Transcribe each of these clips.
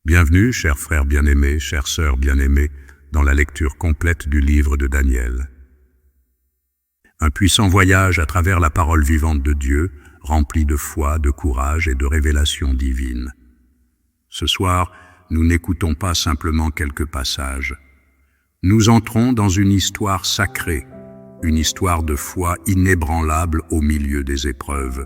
Bienvenue, chers frères bien-aimés, chères sœurs bien-aimées, dans la lecture complète du livre de Daniel. Un puissant voyage à travers la parole vivante de Dieu, rempli de foi, de courage et de révélation divine. Ce soir, nous n'écoutons pas simplement quelques passages. Nous entrons dans une histoire sacrée, une histoire de foi inébranlable au milieu des épreuves,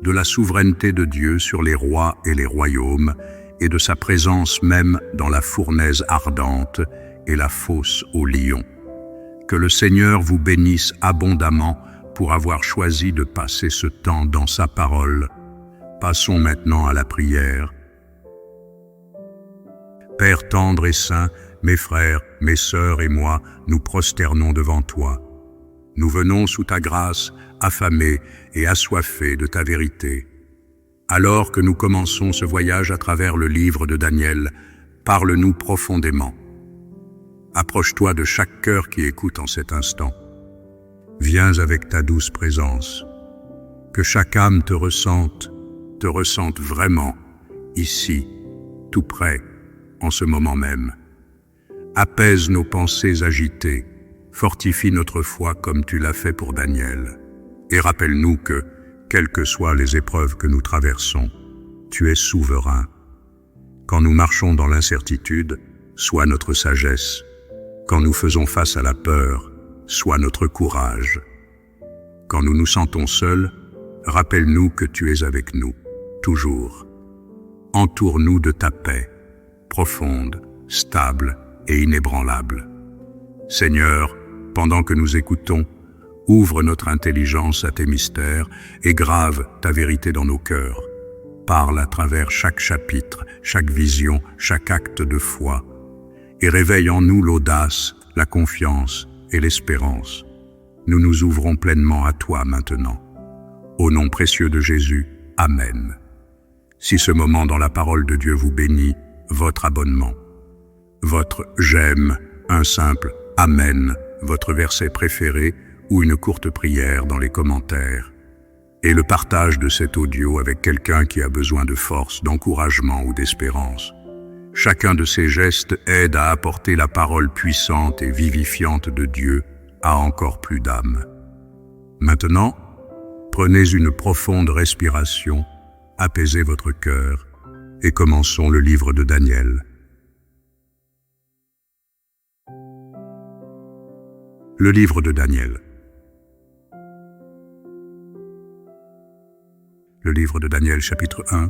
de la souveraineté de Dieu sur les rois et les royaumes, et de sa présence même dans la fournaise ardente et la fosse aux lions. Que le Seigneur vous bénisse abondamment pour avoir choisi de passer ce temps dans sa parole. Passons maintenant à la prière. Père tendre et saint, mes frères, mes sœurs et moi, nous prosternons devant toi. Nous venons sous ta grâce, affamés et assoiffés de ta vérité. Alors que nous commençons ce voyage à travers le livre de Daniel, parle-nous profondément. Approche-toi de chaque cœur qui écoute en cet instant. Viens avec ta douce présence. Que chaque âme te ressente vraiment, ici, tout près, en ce moment même. Apaise nos pensées agitées, fortifie notre foi comme tu l'as fait pour Daniel. Et rappelle-nous que, quelles que soient les épreuves que nous traversons, tu es souverain. Quand nous marchons dans l'incertitude, sois notre sagesse. Quand nous faisons face à la peur, sois notre courage. Quand nous nous sentons seuls, rappelle-nous que tu es avec nous, toujours. Entoure-nous de ta paix, profonde, stable et inébranlable. Seigneur, pendant que nous écoutons, ouvre notre intelligence à tes mystères et grave ta vérité dans nos cœurs. Parle à travers chaque chapitre, chaque vision, chaque acte de foi, et réveille en nous l'audace, la confiance et l'espérance. Nous nous ouvrons pleinement à toi maintenant. Au nom précieux de Jésus, Amen. Si ce moment dans la parole de Dieu vous bénit, votre abonnement, votre j'aime, un simple Amen, votre verset préféré, ou une courte prière dans les commentaires, et le partage de cet audio avec quelqu'un qui a besoin de force, d'encouragement ou d'espérance. Chacun de ces gestes aide à apporter la parole puissante et vivifiante de Dieu à encore plus d'âmes. Maintenant, prenez une profonde respiration, apaisez votre cœur et commençons le livre de Daniel. Le livre de Daniel. Le livre de Daniel, chapitre 1.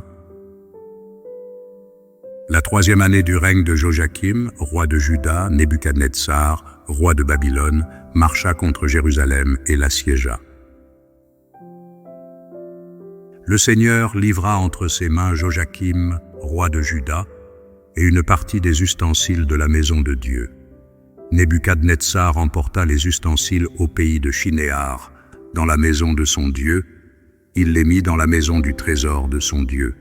La 3e année du règne de Joachim, roi de Juda, Nebuchadnezzar, roi de Babylone, marcha contre Jérusalem et l'assiégea. Le Seigneur livra entre ses mains Joachim, roi de Juda, et une partie des ustensiles de la maison de Dieu. Nebuchadnezzar emporta les ustensiles au pays de Shinéar, dans la maison de son Dieu. Il les mit dans la maison du trésor de son Dieu.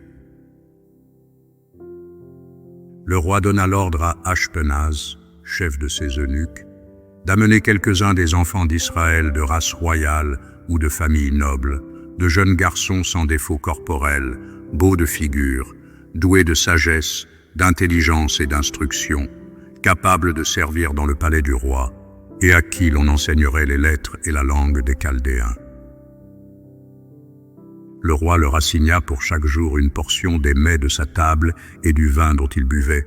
Le roi donna l'ordre à Ashpenaz, chef de ses eunuques, d'amener quelques-uns des enfants d'Israël de race royale ou de famille noble, de jeunes garçons sans défaut corporel, beaux de figure, doués de sagesse, d'intelligence et d'instruction, capables de servir dans le palais du roi, et à qui l'on enseignerait les lettres et la langue des Chaldéens. Le roi leur assigna pour chaque jour une portion des mets de sa table et du vin dont ils buvaient,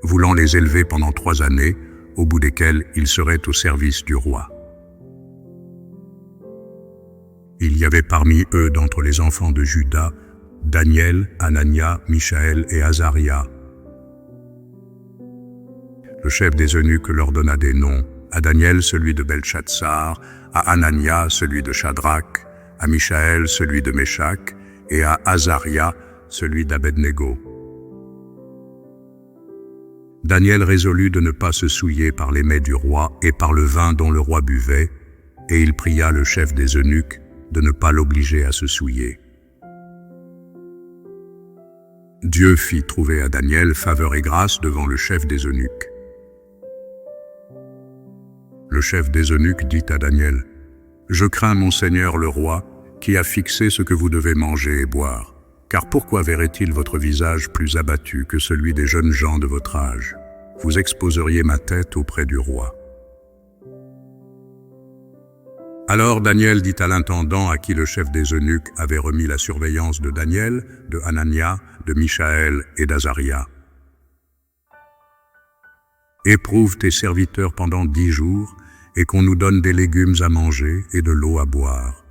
voulant les élever pendant 3 années, au bout desquelles ils seraient au service du roi. Il y avait parmi eux, d'entre les enfants de Juda, Daniel, Anania, Michaël et Azaria. Le chef des eunuques leur donna des noms, à Daniel celui de Belchatsar, à Anania celui de Shadrach, à Michaël celui de Méshach, et à Azaria celui d'Abednego. Daniel résolut de ne pas se souiller par les mets du roi et par le vin dont le roi buvait, et il pria le chef des eunuques de ne pas l'obliger à se souiller. Dieu fit trouver à Daniel faveur et grâce devant le chef des eunuques. Le chef des eunuques dit à Daniel, « Je crains mon Seigneur le roi, qui a fixé ce que vous devez manger et boire. Car pourquoi verrait-il votre visage plus abattu que celui des jeunes gens de votre âge? Vous exposeriez ma tête auprès du roi. » Alors Daniel dit à l'intendant à qui le chef des eunuques avait remis la surveillance de Daniel, de Hanania, de Michaël et d'Azaria: « Éprouve tes serviteurs pendant 10 jours, et qu'on nous donne des légumes à manger et de l'eau à boire.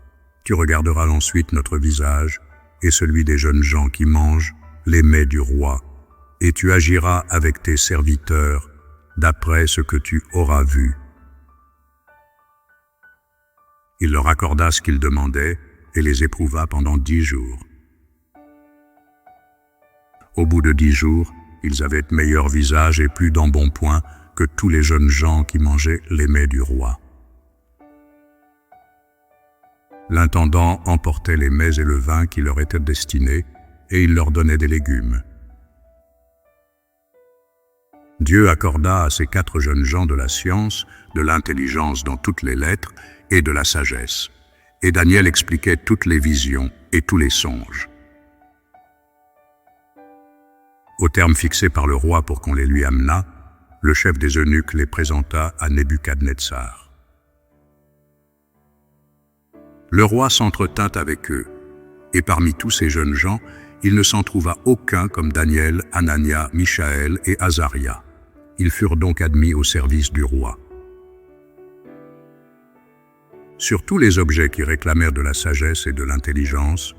Tu regarderas ensuite notre visage et celui des jeunes gens qui mangent les mets du roi, et tu agiras avec tes serviteurs d'après ce que tu auras vu. » Il leur accorda ce qu'ils demandaient et les éprouva pendant 10 jours. Au bout de 10 jours, ils avaient de meilleurs visages et plus d'embonpoint que tous les jeunes gens qui mangeaient les mets du roi. L'intendant emportait les mets et le vin qui leur étaient destinés, et il leur donnait des légumes. Dieu accorda à ces 4 jeunes gens de la science, de l'intelligence dans toutes les lettres et de la sagesse. Et Daniel expliquait toutes les visions et tous les songes. Au terme fixé par le roi pour qu'on les lui amenât, le chef des eunuques les présenta à Nebuchadnezzar. Le roi s'entretint avec eux, et parmi tous ces jeunes gens, il ne s'en trouva aucun comme Daniel, Hanania, Michaël et Azaria. Ils furent donc admis au service du roi. Sur tous les objets qui réclamèrent de la sagesse et de l'intelligence,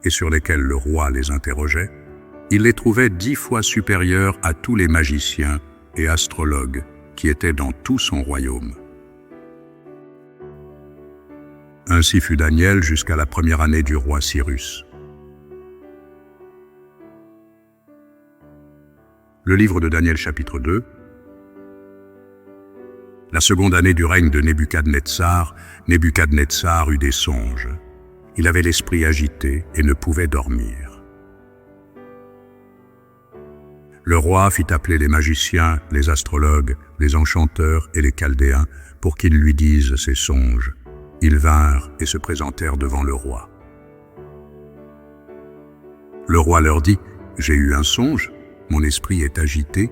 et sur lesquels le roi les interrogeait, il les trouvait 10 fois supérieurs à tous les magiciens et astrologues qui étaient dans tout son royaume. Ainsi fut Daniel jusqu'à la première année du roi Cyrus. Le livre de Daniel chapitre 2. La seconde année du règne de Nebuchadnezzar, Nebuchadnezzar eut des songes. Il avait l'esprit agité et ne pouvait dormir. Le roi fit appeler les magiciens, les astrologues, les enchanteurs et les chaldéens pour qu'ils lui disent ses songes. Ils vinrent et se présentèrent devant le roi. Le roi leur dit: « J'ai eu un songe, mon esprit est agité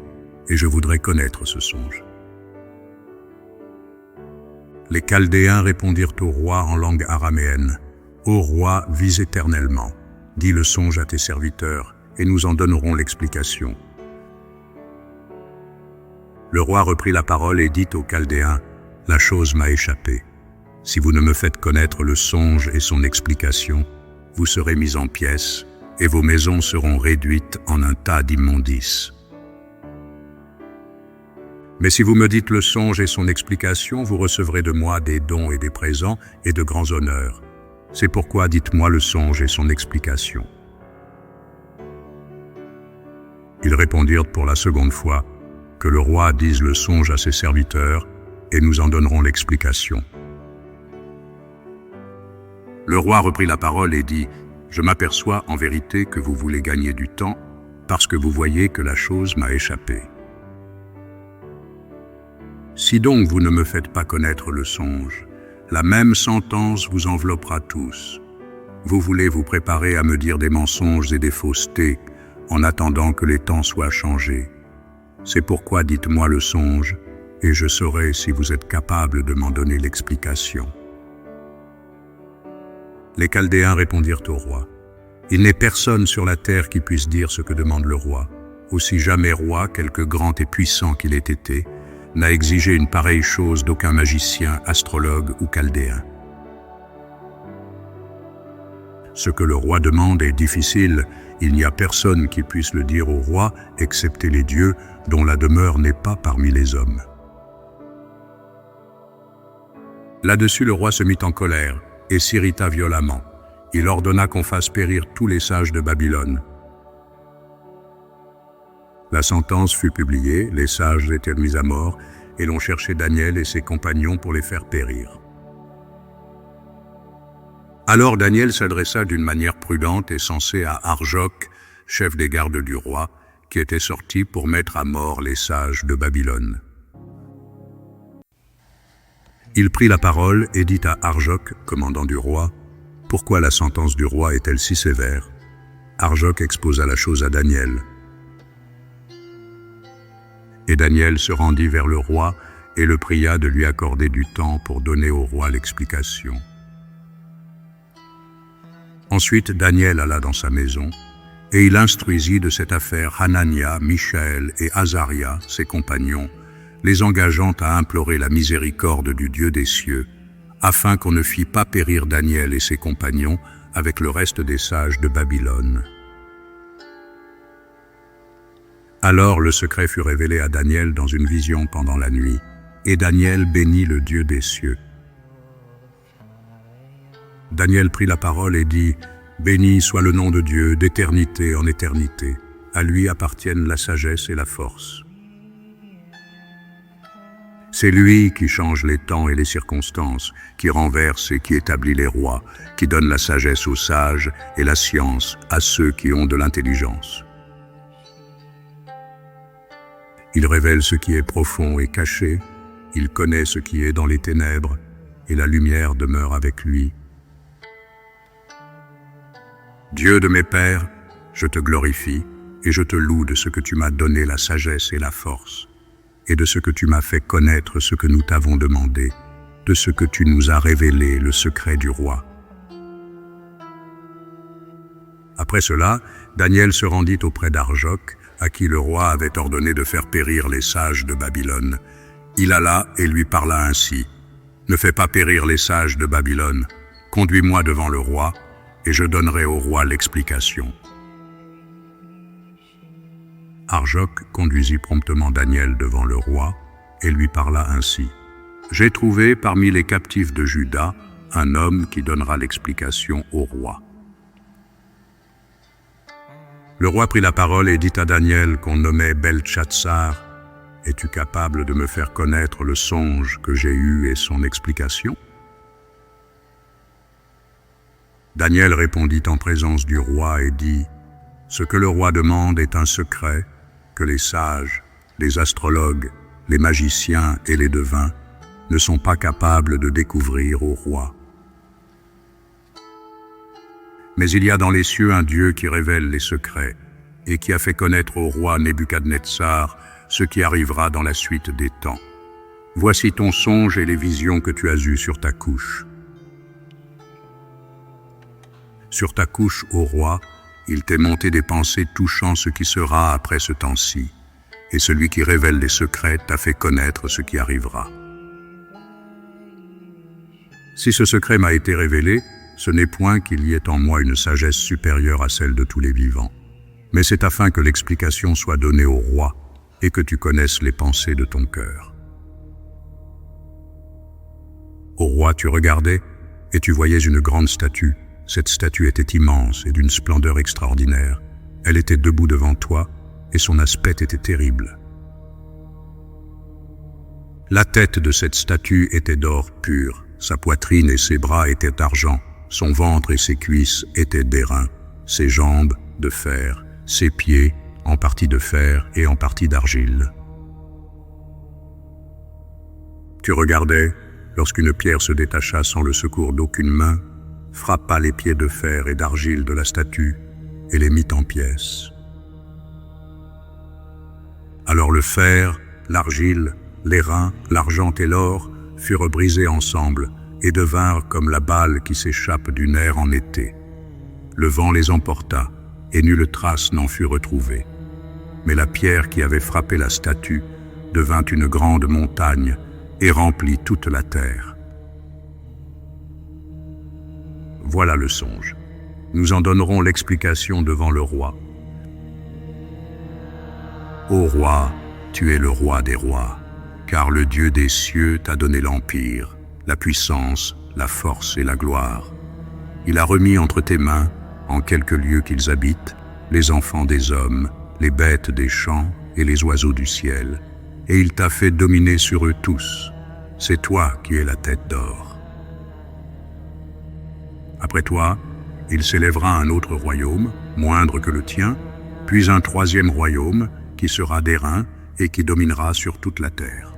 et je voudrais connaître ce songe. » Les Chaldéens répondirent au roi en langue araméenne: « Ô roi, vis éternellement, dis le songe à tes serviteurs, et nous en donnerons l'explication. » Le roi reprit la parole et dit aux Chaldéens: « La chose m'a échappé. Si vous ne me faites connaître le songe et son explication, vous serez mis en pièces, et vos maisons seront réduites en un tas d'immondices. Mais si vous me dites le songe et son explication, vous recevrez de moi des dons et des présents et de grands honneurs. C'est pourquoi dites-moi le songe et son explication. » Ils répondirent pour la seconde fois: « Que le roi dise le songe à ses serviteurs, et nous en donnerons l'explication. » Le roi reprit la parole et dit: « Je m'aperçois en vérité que vous voulez gagner du temps, parce que vous voyez que la chose m'a échappé. Si donc vous ne me faites pas connaître le songe, la même sentence vous enveloppera tous. Vous voulez vous préparer à me dire des mensonges et des faussetés, en attendant que les temps soient changés. C'est pourquoi dites-moi le songe, et je saurai si vous êtes capable de m'en donner l'explication. » Les Chaldéens répondirent au roi: « Il n'est personne sur la terre qui puisse dire ce que demande le roi. Aussi jamais roi, quelque grand et puissant qu'il ait été, n'a exigé une pareille chose d'aucun magicien, astrologue ou chaldéen. Ce que le roi demande est difficile, il n'y a personne qui puisse le dire au roi, excepté les dieux, dont la demeure n'est pas parmi les hommes. » Là-dessus le roi se mit en colère et s'irrita violemment. Il ordonna qu'on fasse périr tous les sages de Babylone. La sentence fut publiée, les sages étaient mis à mort, et l'on cherchait Daniel et ses compagnons pour les faire périr. Alors Daniel s'adressa d'une manière prudente et sensée à Arjoc, chef des gardes du roi, qui était sorti pour mettre à mort les sages de Babylone. Il prit la parole et dit à Arjoc, commandant du roi: « Pourquoi la sentence du roi est-elle si sévère? Arjoc exposa la chose à Daniel. Et Daniel se rendit vers le roi et le pria de lui accorder du temps pour donner au roi l'explication. Ensuite, Daniel alla dans sa maison, et il instruisit de cette affaire Hanania, Michaël et Azaria, ses compagnons, les engageant à implorer la miséricorde du Dieu des cieux, afin qu'on ne fît pas périr Daniel et ses compagnons avec le reste des sages de Babylone. Alors le secret fut révélé à Daniel dans une vision pendant la nuit, et Daniel bénit le Dieu des cieux. Daniel prit la parole et dit « Béni soit le nom de Dieu d'éternité en éternité, à lui appartiennent la sagesse et la force. C'est lui qui change les temps et les circonstances, qui renverse et qui établit les rois, qui donne la sagesse aux sages et la science à ceux qui ont de l'intelligence. Il révèle ce qui est profond et caché, il connaît ce qui est dans les ténèbres, et la lumière demeure avec lui. Dieu de mes pères, je te glorifie et je te loue de ce que tu m'as donné la sagesse et la force, et de ce que tu m'as fait connaître ce que nous t'avons demandé, de ce que tu nous as révélé le secret du roi. Après cela, Daniel se rendit auprès d'Arjoc, à qui le roi avait ordonné de faire périr les sages de Babylone. Il alla et lui parla ainsi. « Ne fais pas périr les sages de Babylone. Conduis-moi devant le roi, et je donnerai au roi l'explication. » Arjoc conduisit promptement Daniel devant le roi et lui parla ainsi. « J'ai trouvé parmi les captifs de Juda un homme qui donnera l'explication au roi. » Le roi prit la parole et dit à Daniel qu'on nommait Beltchatsar. « Es-tu capable de me faire connaître le songe que j'ai eu et son explication ?» Daniel répondit en présence du roi et dit « Ce que le roi demande est un secret que les sages, les astrologues, les magiciens et les devins ne sont pas capables de découvrir au roi. Mais il y a dans les cieux un Dieu qui révèle les secrets et qui a fait connaître au roi Nebuchadnezzar ce qui arrivera dans la suite des temps. Voici ton songe et les visions que tu as eues sur ta couche. Sur ta couche, ô roi, il t'est monté des pensées touchant ce qui sera après ce temps-ci, et celui qui révèle les secrets t'a fait connaître ce qui arrivera. Si ce secret m'a été révélé, ce n'est point qu'il y ait en moi une sagesse supérieure à celle de tous les vivants, mais c'est afin que l'explication soit donnée au roi et que tu connaisses les pensées de ton cœur. Ô roi, tu regardais et tu voyais une grande statue. Cette statue était immense et d'une splendeur extraordinaire. Elle était debout devant toi et son aspect était terrible. La tête de cette statue était d'or pur, sa poitrine et ses bras étaient d'argent, son ventre et ses cuisses étaient d'airain, ses jambes de fer, ses pieds en partie de fer et en partie d'argile. Tu regardais lorsqu'une pierre se détacha sans le secours d'aucune main, frappa les pieds de fer et d'argile de la statue et les mit en pièces. Alors le fer, l'argile, l'airain, l'argent et l'or furent brisés ensemble et devinrent comme la balle qui s'échappe du nerf en été. Le vent les emporta et nulle trace n'en fut retrouvée. Mais la pierre qui avait frappé la statue devint une grande montagne et remplit toute la terre. Voilà le songe. Nous en donnerons l'explication devant le roi. Ô roi, tu es le roi des rois, car le Dieu des cieux t'a donné l'empire, la puissance, la force et la gloire. Il a remis entre tes mains, en quelques lieux qu'ils habitent, les enfants des hommes, les bêtes des champs et les oiseaux du ciel, et il t'a fait dominer sur eux tous. C'est toi qui es la tête d'or. Après toi, il s'élèvera un autre royaume, moindre que le tien, puis un troisième royaume qui sera d'airain et qui dominera sur toute la terre.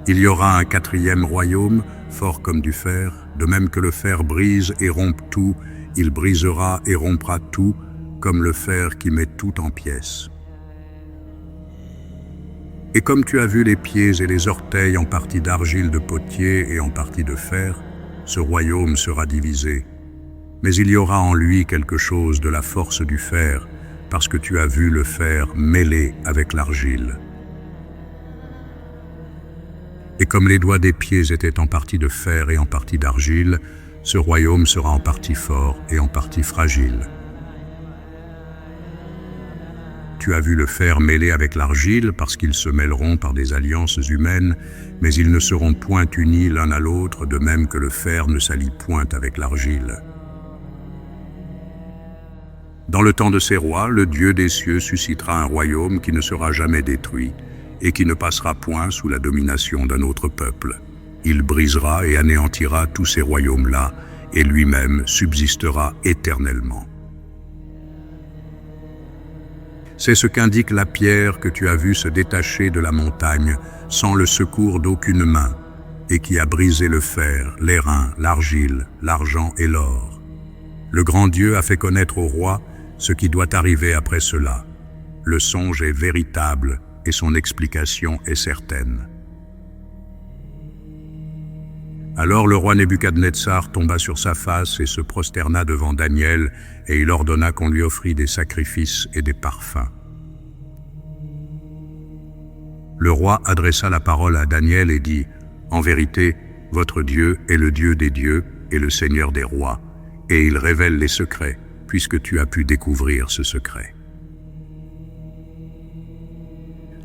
Il y aura un quatrième royaume, fort comme du fer, de même que le fer brise et rompt tout, il brisera et rompra tout, comme le fer qui met tout en pièces. Et comme tu as vu les pieds et les orteils en partie d'argile de potier et en partie de fer, ce royaume sera divisé. Mais il y aura en lui quelque chose de la force du fer, parce que tu as vu le fer mêlé avec l'argile. Et comme les doigts des pieds étaient en partie de fer et en partie d'argile, ce royaume sera en partie fort et en partie fragile. Tu as vu le fer mêlé avec l'argile parce qu'ils se mêleront par des alliances humaines, mais ils ne seront point unis l'un à l'autre, de même que le fer ne s'allie point avec l'argile. Dans le temps de ces rois, le Dieu des cieux suscitera un royaume qui ne sera jamais détruit et qui ne passera point sous la domination d'un autre peuple. Il brisera et anéantira tous ces royaumes-là, et lui-même subsistera éternellement. C'est ce qu'indique la pierre que tu as vue se détacher de la montagne sans le secours d'aucune main, et qui a brisé le fer, l'airain, l'argile, l'argent et l'or. Le grand Dieu a fait connaître au roi ce qui doit arriver après cela. Le songe est véritable et son explication est certaine. Alors le roi Nebuchadnezzar tomba sur sa face et se prosterna devant Daniel, et il ordonna qu'on lui offrît des sacrifices et des parfums. Le roi adressa la parole à Daniel et dit : « En vérité, votre Dieu est le Dieu des dieux et le Seigneur des rois, et il révèle les secrets, puisque tu as pu découvrir ce secret. »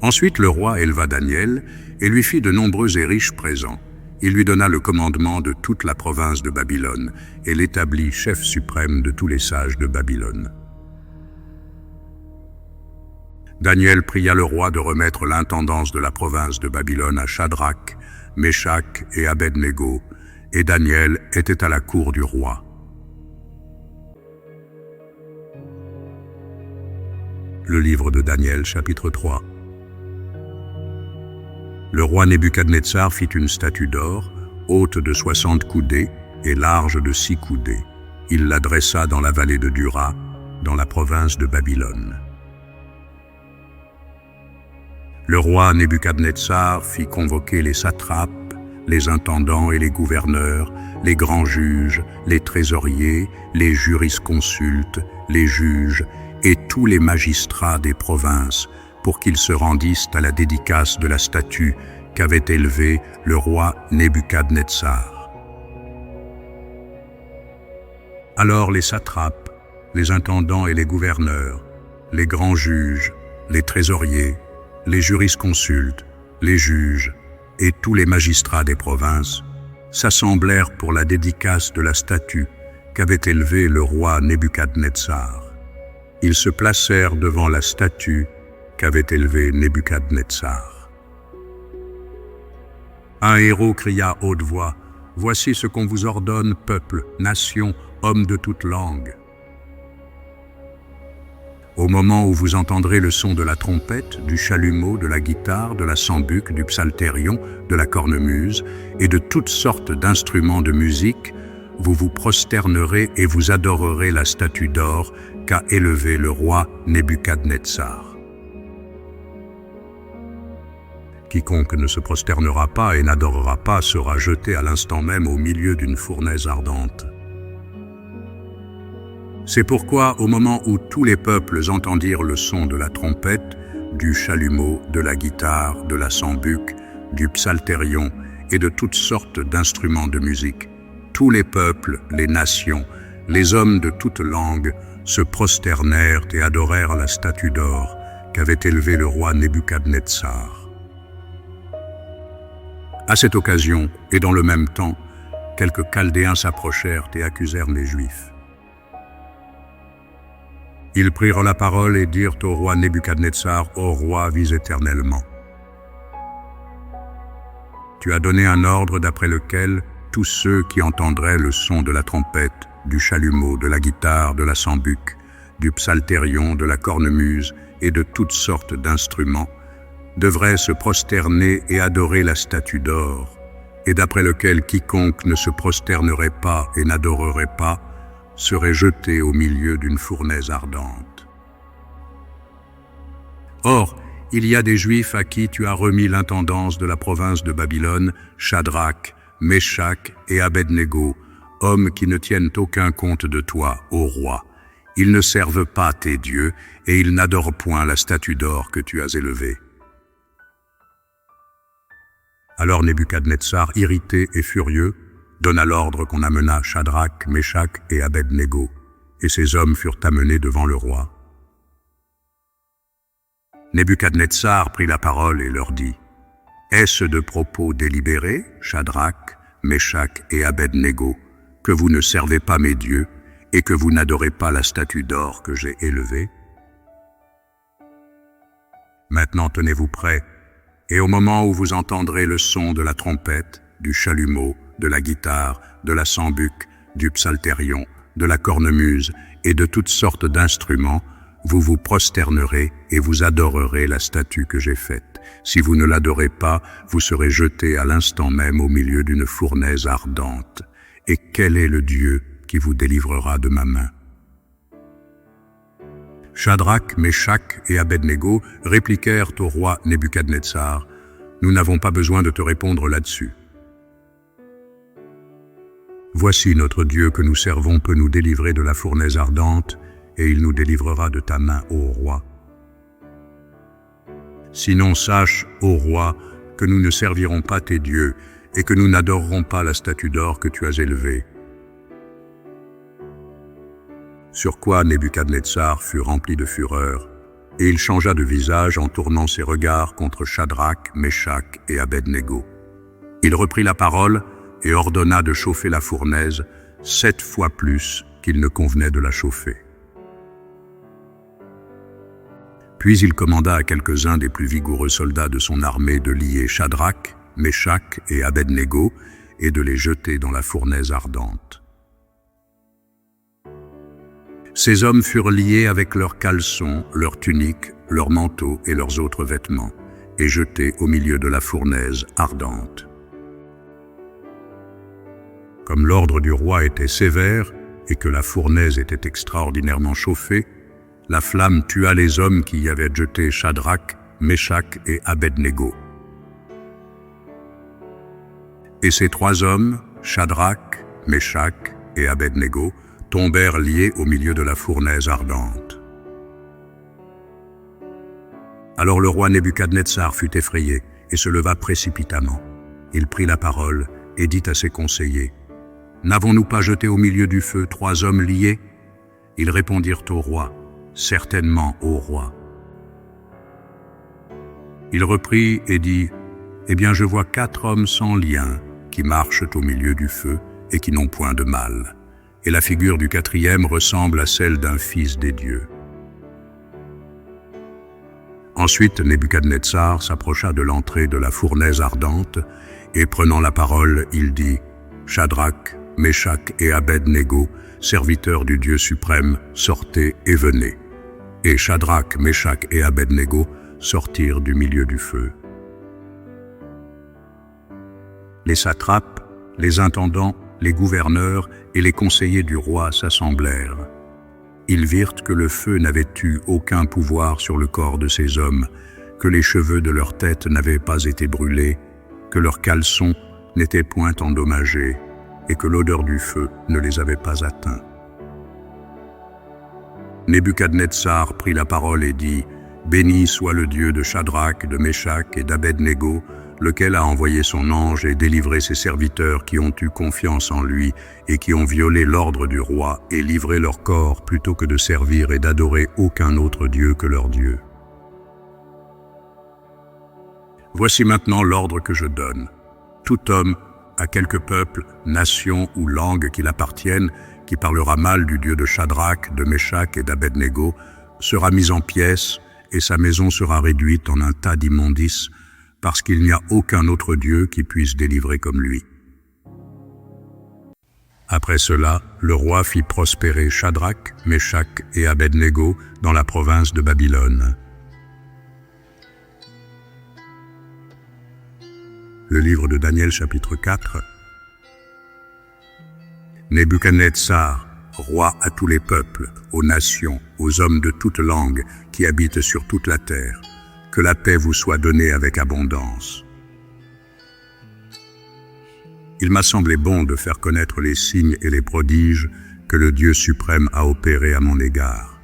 Ensuite le roi éleva Daniel et lui fit de nombreux et riches présents. Il lui donna le commandement de toute la province de Babylone et l'établit chef suprême de tous les sages de Babylone. Daniel pria le roi de remettre l'intendance de la province de Babylone à Shadrach, Meshach et Abed-Négo, et Daniel était à la cour du roi. Le livre de Daniel, chapitre 3. Le roi Nebuchadnezzar fit une statue d'or, haute de 60 coudées et large de 6 coudées. Il la dressa dans la vallée de Dura, dans la province de Babylone. Le roi Nebuchadnezzar fit convoquer les satrapes, les intendants et les gouverneurs, les grands juges, les trésoriers, les jurisconsultes, les juges et tous les magistrats des provinces, pour qu'ils se rendissent à la dédicace de la statue qu'avait élevée le roi Nebuchadnezzar. Alors les satrapes, les intendants et les gouverneurs, les grands juges, les trésoriers, les jurisconsultes, les juges et tous les magistrats des provinces s'assemblèrent pour la dédicace de la statue qu'avait élevée le roi Nebuchadnezzar. Ils se placèrent devant la statue qu'avait élevée Nebuchadnezzar. Un héros cria à haute voix : « Voici ce qu'on vous ordonne, peuple, nation, hommes de toute langue. Au moment où vous entendrez le son de la trompette, du chalumeau, de la guitare, de la sambuc, du psalterion, de la cornemuse et de toutes sortes d'instruments de musique, vous vous prosternerez et vous adorerez la statue d'or qu'a élevée le roi Nebuchadnezzar. Quiconque ne se prosternera pas et n'adorera pas sera jeté à l'instant même au milieu d'une fournaise ardente. C'est pourquoi, au moment où tous les peuples entendirent le son de la trompette, du chalumeau, de la guitare, de la sambuc, du psalterion et de toutes sortes d'instruments de musique, tous les peuples, les nations, les hommes de toutes langues se prosternèrent et adorèrent la statue d'or qu'avait élevée le roi Nebuchadnezzar. À cette occasion, et dans le même temps, quelques Chaldéens s'approchèrent et accusèrent les Juifs. Ils prirent la parole et dirent au roi Nebuchadnezzar : « Ô roi, vis éternellement. Tu as donné un ordre d'après lequel tous ceux qui entendraient le son de la trompette, du chalumeau, de la guitare, de la sambuc, du psalterion, de la cornemuse et de toutes sortes d'instruments devraient se prosterner et adorer la statue d'or, et d'après lequel quiconque ne se prosternerait pas et n'adorerait pas seraient jetés au milieu d'une fournaise ardente. Or, il y a des Juifs à qui tu as remis l'intendance de la province de Babylone, Shadrach, Meshach et Abednego, hommes qui ne tiennent aucun compte de toi, ô roi. Ils ne servent pas tes dieux et ils n'adorent point la statue d'or que tu as élevée. Alors Nebuchadnezzar, irrité et furieux, donna l'ordre qu'on amenât Shadrach, Meshach et Abednego, et ces hommes furent amenés devant le roi. Nebuchadnezzar prit la parole et leur dit, « Est-ce de propos délibérés, Shadrach, Meshach et Abednego, que vous ne servez pas mes dieux et que vous n'adorez pas la statue d'or que j'ai élevée? Maintenant tenez-vous prêts, et au moment où vous entendrez le son de la trompette, du chalumeau, de la guitare, de la sambuc, du psalterion, de la cornemuse et de toutes sortes d'instruments, vous vous prosternerez et vous adorerez la statue que j'ai faite. Si vous ne l'adorez pas, vous serez jetés à l'instant même au milieu d'une fournaise ardente. Et quel est le Dieu qui vous délivrera de ma main? » Shadrach, Meshach et Abednego répliquèrent au roi Nebuchadnezzar, « Nous n'avons pas besoin de te répondre là-dessus. Voici notre Dieu que nous servons peut nous délivrer de la fournaise ardente, et il nous délivrera de ta main, ô roi. Sinon sache, ô roi, que nous ne servirons pas tes dieux, et que nous n'adorerons pas la statue d'or que tu as élevée. » Sur quoi Nebuchadnezzar fut rempli de fureur, et il changea de visage en tournant ses regards contre Shadrach, Meshach et Abednego. Il reprit la parole et ordonna de chauffer la fournaise 7 fois plus qu'il ne convenait de la chauffer. Puis il commanda à quelques-uns des plus vigoureux soldats de son armée de lier Shadrach, Meshach et Abednego et de les jeter dans la fournaise ardente. Ces hommes furent liés avec leurs caleçons, leurs tuniques, leurs manteaux et leurs autres vêtements, et jetés au milieu de la fournaise ardente. Comme l'ordre du roi était sévère et que la fournaise était extraordinairement chauffée, la flamme tua les hommes qui y avaient jeté Shadrach, Meshach et Abednego. Et ces 3 hommes, Shadrach, Meshach et Abednego, tombèrent liés au milieu de la fournaise ardente. Alors le roi Nebuchadnezzar fut effrayé et se leva précipitamment. Il prit la parole et dit à ses conseillers, « N'avons-nous pas jeté au milieu du feu 3 hommes liés ?» Ils répondirent au roi, « Certainement, ô roi. » Il reprit et dit, « Eh bien, je vois 4 hommes sans lien qui marchent au milieu du feu et qui n'ont point de mal. Et la figure du 4e ressemble à celle d'un fils des dieux. » Ensuite, Nebuchadnezzar s'approcha de l'entrée de la fournaise ardente et prenant la parole, il dit, « Shadrach, Meshach et Abednego, serviteurs du Dieu suprême, sortez et venez. » Et Shadrach, Meshach et Abednego sortirent du milieu du feu. Les satrapes, les intendants, les gouverneurs et les conseillers du roi s'assemblèrent. Ils virent que le feu n'avait eu aucun pouvoir sur le corps de ces hommes, que les cheveux de leur tête n'avaient pas été brûlés, que leurs caleçons n'étaient point endommagés, et que l'odeur du feu ne les avait pas atteints. Nebuchadnezzar prit la parole et dit, « Béni soit le Dieu de Shadrach, de Meshach et d'Abednego, lequel a envoyé son ange et délivré ses serviteurs qui ont eu confiance en lui et qui ont violé l'ordre du roi et livré leur corps plutôt que de servir et d'adorer aucun autre Dieu que leur Dieu. Voici maintenant l'ordre que je donne. Tout homme, à quelque peuple, nation ou langue qu'il appartienne, qui parlera mal du Dieu de Shadrach, de Meshach et d'Abednego, sera mis en pièces et sa maison sera réduite en un tas d'immondices, parce qu'il n'y a aucun autre Dieu qui puisse délivrer comme lui. » Après cela, le roi fit prospérer Shadrach, Meshach et Abednego dans la province de Babylone. Le livre de Daniel chapitre 4. Nebuchadnezzar roi à tous les peuples, aux nations, aux hommes de toute langue qui habitent sur toute la terre. Que la paix vous soit donnée avec abondance. Il m'a semblé bon de faire connaître les signes et les prodiges que le Dieu suprême a opérés à mon égard.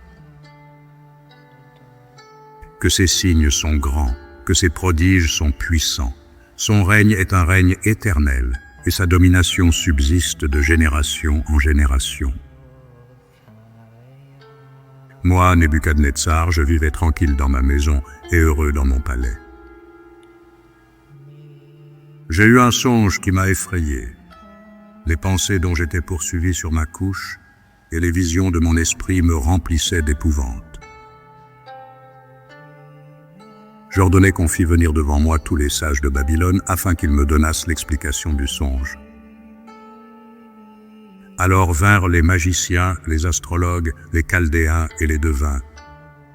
Que ces signes sont grands, que ces prodiges sont puissants. Son règne est un règne éternel, et sa domination subsiste de génération en génération. Moi, Nebuchadnezzar, je vivais tranquille dans ma maison et heureux dans mon palais. J'ai eu un songe qui m'a effrayé. Les pensées dont j'étais poursuivi sur ma couche et les visions de mon esprit me remplissaient d'épouvante. J'ordonnai qu'on fît venir devant moi tous les sages de Babylone afin qu'ils me donnassent l'explication du songe. Alors vinrent les magiciens, les astrologues, les chaldéens et les devins.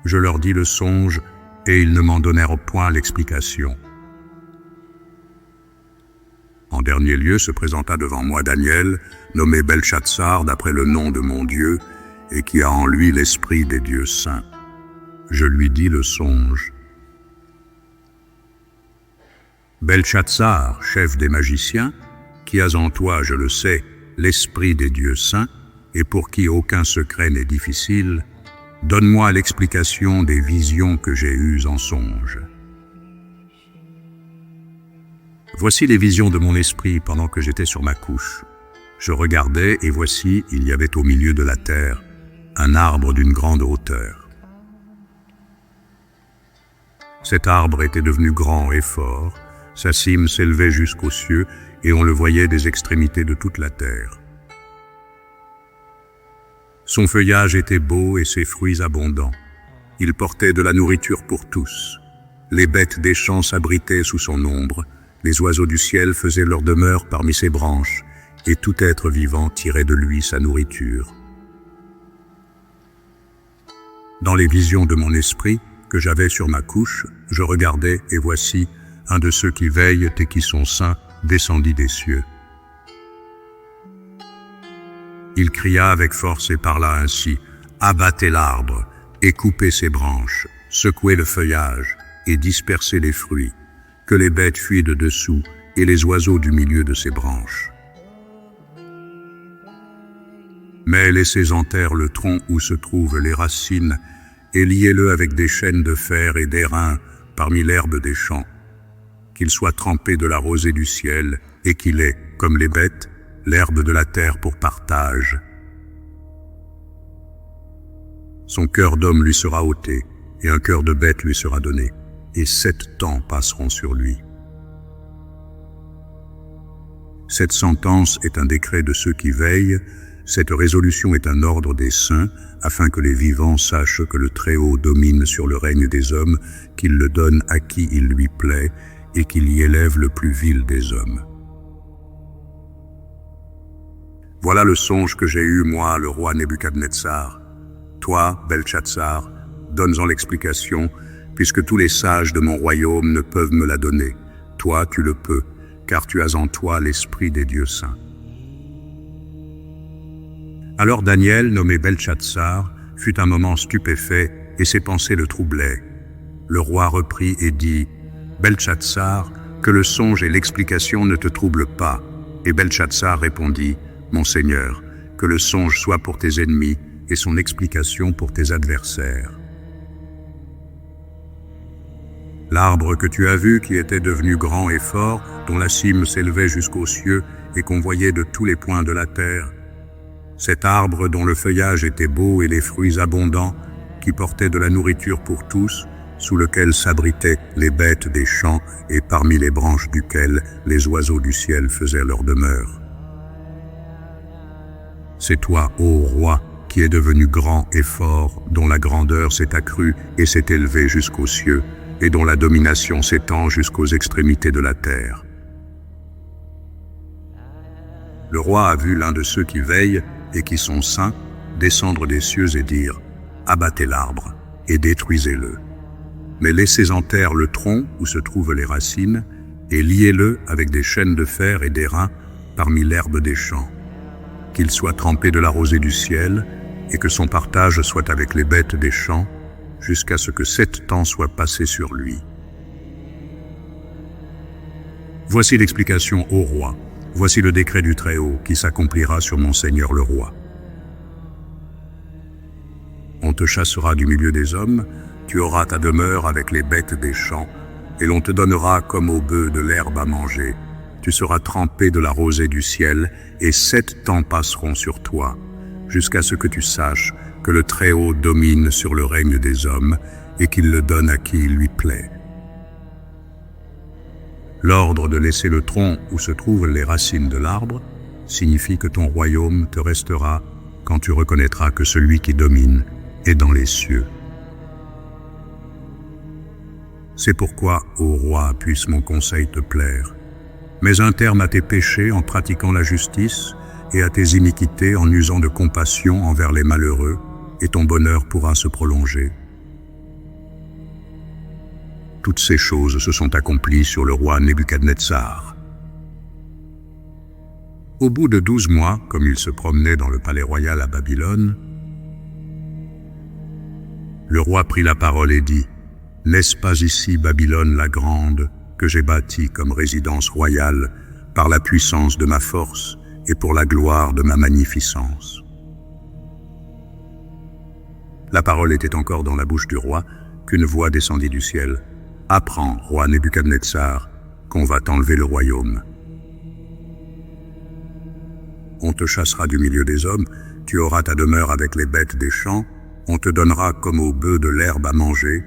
Je leur dis le songe et ils ne m'en donnèrent point l'explication. En dernier lieu se présenta devant moi Daniel, nommé Belchatsar d'après le nom de mon Dieu, et qui a en lui l'esprit des dieux saints. Je lui dis le songe. Belchatsar, chef des magiciens, qui as en toi, je le sais, l'esprit des dieux saints, et pour qui aucun secret n'est difficile, donne-moi l'explication des visions que j'ai eues en songe. Voici les visions de mon esprit pendant que j'étais sur ma couche. Je regardais, et voici, il y avait au milieu de la terre un arbre d'une grande hauteur. Cet arbre était devenu grand et fort, sa cime s'élevait jusqu'aux cieux, et on le voyait des extrémités de toute la terre. Son feuillage était beau et ses fruits abondants. Il portait de la nourriture pour tous. Les bêtes des champs s'abritaient sous son ombre, les oiseaux du ciel faisaient leur demeure parmi ses branches, et tout être vivant tirait de lui sa nourriture. Dans les visions de mon esprit que j'avais sur ma couche, je regardais, et voici, un de ceux qui veillent et qui sont saints descendit des cieux. Il cria avec force et parla ainsi, « Abattez l'arbre, et coupez ses branches, secouez le feuillage, et dispersez les fruits, que les bêtes fuient de dessous, et les oiseaux du milieu de ses branches. Mais laissez en terre le tronc où se trouvent les racines, et liez-le avec des chaînes de fer et d'airain parmi l'herbe des champs, qu'il soit trempé de la rosée du ciel, et qu'il ait, comme les bêtes, l'herbe de la terre pour partage. Son cœur d'homme lui sera ôté, et un cœur de bête lui sera donné, et 7 temps passeront sur lui. Cette sentence est un décret de ceux qui veillent, cette résolution est un ordre des saints, afin que les vivants sachent que le Très-Haut domine sur le règne des hommes, qu'il le donne à qui il lui plaît, et qu'il y élève le plus vil des hommes. Voilà le songe que j'ai eu, moi, le roi Nebuchadnezzar. Toi, Belchatsar, donne-en l'explication, puisque tous les sages de mon royaume ne peuvent me la donner. Toi, tu le peux, car tu as en toi l'esprit des dieux saints. Alors Daniel, nommé Belchatsar, fut un moment stupéfait, et ses pensées le troublaient. Le roi reprit et dit, « Belchatsar, que le songe et l'explication ne te troublent pas. » Et Belchatsar répondit, « Mon Seigneur, que le songe soit pour tes ennemis et son explication pour tes adversaires. » L'arbre que tu as vu, qui était devenu grand et fort, dont la cime s'élevait jusqu'aux cieux et qu'on voyait de tous les points de la terre, cet arbre dont le feuillage était beau et les fruits abondants, qui portait de la nourriture pour tous, sous lequel s'abritaient les bêtes des champs et parmi les branches duquel les oiseaux du ciel faisaient leur demeure. C'est toi, ô roi, qui es devenu grand et fort, dont la grandeur s'est accrue et s'est élevée jusqu'aux cieux, et dont la domination s'étend jusqu'aux extrémités de la terre. Le roi a vu l'un de ceux qui veillent et qui sont saints descendre des cieux et dire « Abattez l'arbre et détruisez-le. Mais laissez en terre le tronc où se trouvent les racines et liez-le avec des chaînes de fer et d'airain parmi l'herbe des champs. qu'il soit trempé de la rosée du ciel, et que son partage soit avec les bêtes des champs, jusqu'à ce que 7 temps soient passés sur lui. Voici l'explication au roi. Voici le décret du Très-Haut qui s'accomplira sur mon Seigneur le roi. On te chassera du milieu des hommes, tu auras ta demeure avec les bêtes des champs, et l'on te donnera comme aux bœufs de l'herbe à manger. Tu seras trempé de la rosée du ciel, et 7 temps passeront sur toi, jusqu'à ce que tu saches que le Très-Haut domine sur le règne des hommes, et qu'il le donne à qui il lui plaît. L'ordre de laisser le tronc où se trouvent les racines de l'arbre signifie que ton royaume te restera quand tu reconnaîtras que celui qui domine est dans les cieux. C'est pourquoi, ô roi, puisse mon conseil te plaire. Mets un terme à tes péchés en pratiquant la justice et à tes iniquités en usant de compassion envers les malheureux, et ton bonheur pourra se prolonger. Toutes ces choses se sont accomplies sur le roi Nebuchadnezzar. Au bout de 12 mois, comme il se promenait dans le palais royal à Babylone, le roi prit la parole et dit : « N'est-ce pas ici Babylone la grande, que j'ai bâtie comme résidence royale par la puissance de ma force et pour la gloire de ma magnificence ?» La parole était encore dans la bouche du roi qu'une voix descendit du ciel. « Apprends, roi Nebuchadnezzar, qu'on va t'enlever le royaume. On te chassera du milieu des hommes, tu auras ta demeure avec les bêtes des champs, on te donnera comme aux bœufs de l'herbe à manger,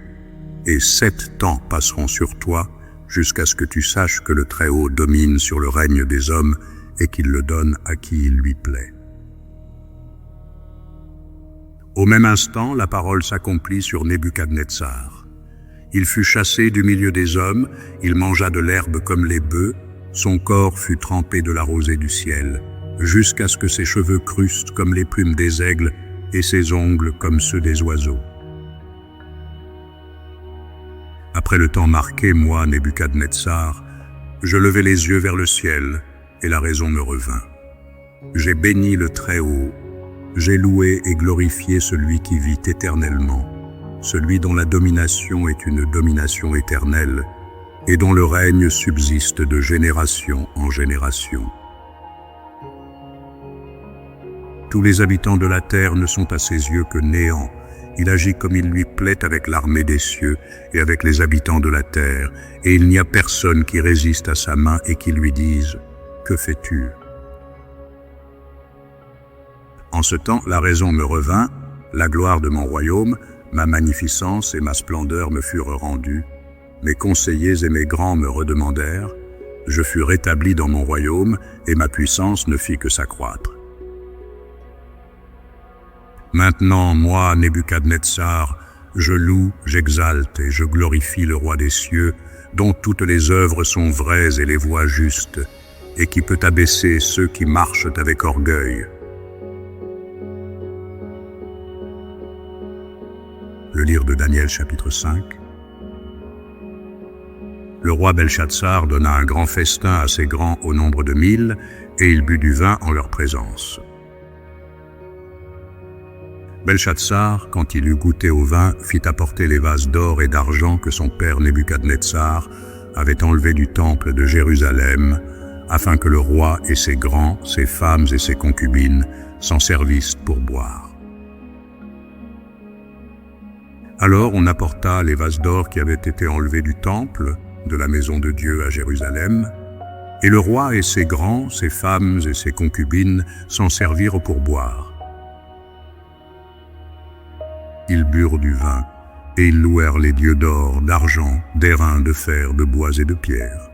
et 7 temps passeront sur toi, jusqu'à ce que tu saches que le Très-Haut domine sur le règne des hommes et qu'il le donne à qui il lui plaît. » Au même instant, la parole s'accomplit sur Nebuchadnezzar. Il fut chassé du milieu des hommes, il mangea de l'herbe comme les bœufs, son corps fut trempé de la rosée du ciel, jusqu'à ce que ses cheveux crussent comme les plumes des aigles et ses ongles comme ceux des oiseaux. Après le temps marqué, moi, Nebuchadnezzar, je levai les yeux vers le ciel, et la raison me revint. J'ai béni le Très-Haut, j'ai loué et glorifié celui qui vit éternellement, celui dont la domination est une domination éternelle, et dont le règne subsiste de génération en génération. Tous les habitants de la terre ne sont à ses yeux que néant. Il agit comme il lui plaît avec l'armée des cieux et avec les habitants de la terre, et il n'y a personne qui résiste à sa main et qui lui dise « Que fais-tu » En ce temps, la raison me revint, la gloire de mon royaume, ma magnificence et ma splendeur me furent rendues, mes conseillers et mes grands me redemandèrent, je fus rétabli dans mon royaume et ma puissance ne fit que s'accroître. Maintenant, moi, Nebuchadnezzar, je loue, j'exalte et je glorifie le roi des cieux, dont toutes les œuvres sont vraies et les voies justes, et qui peut abaisser ceux qui marchent avec orgueil. Le livre de Daniel, chapitre 5. Le roi Belshazzar donna un grand festin à ses grands au nombre de 1000, et il but du vin en leur présence. Belshazzar, quand il eut goûté au vin, fit apporter les vases d'or et d'argent que son père Nebuchadnezzar avait enlevés du temple de Jérusalem, afin que le roi et ses grands, ses femmes et ses concubines s'en servissent pour boire. Alors on apporta les vases d'or qui avaient été enlevés du temple, de la maison de Dieu à Jérusalem, et le roi et ses grands, ses femmes et ses concubines s'en servirent pour boire. Ils burent du vin, et ils louèrent les dieux d'or, d'argent, d'airain, de fer, de bois et de pierre.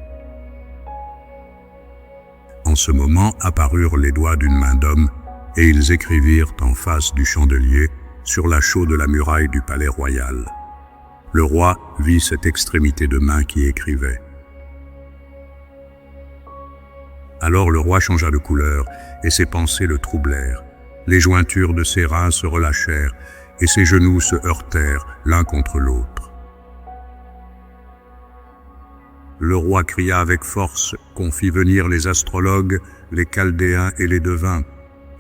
En ce moment apparurent les doigts d'une main d'homme, et ils écrivirent en face du chandelier, sur la chaux de la muraille du palais royal. Le roi vit cette extrémité de main qui écrivait. Alors le roi changea de couleur, et ses pensées le troublèrent. Les jointures de ses reins se relâchèrent, et ses genoux se heurtèrent l'un contre l'autre. Le roi cria avec force qu'on fit venir les astrologues, les chaldéens et les devins,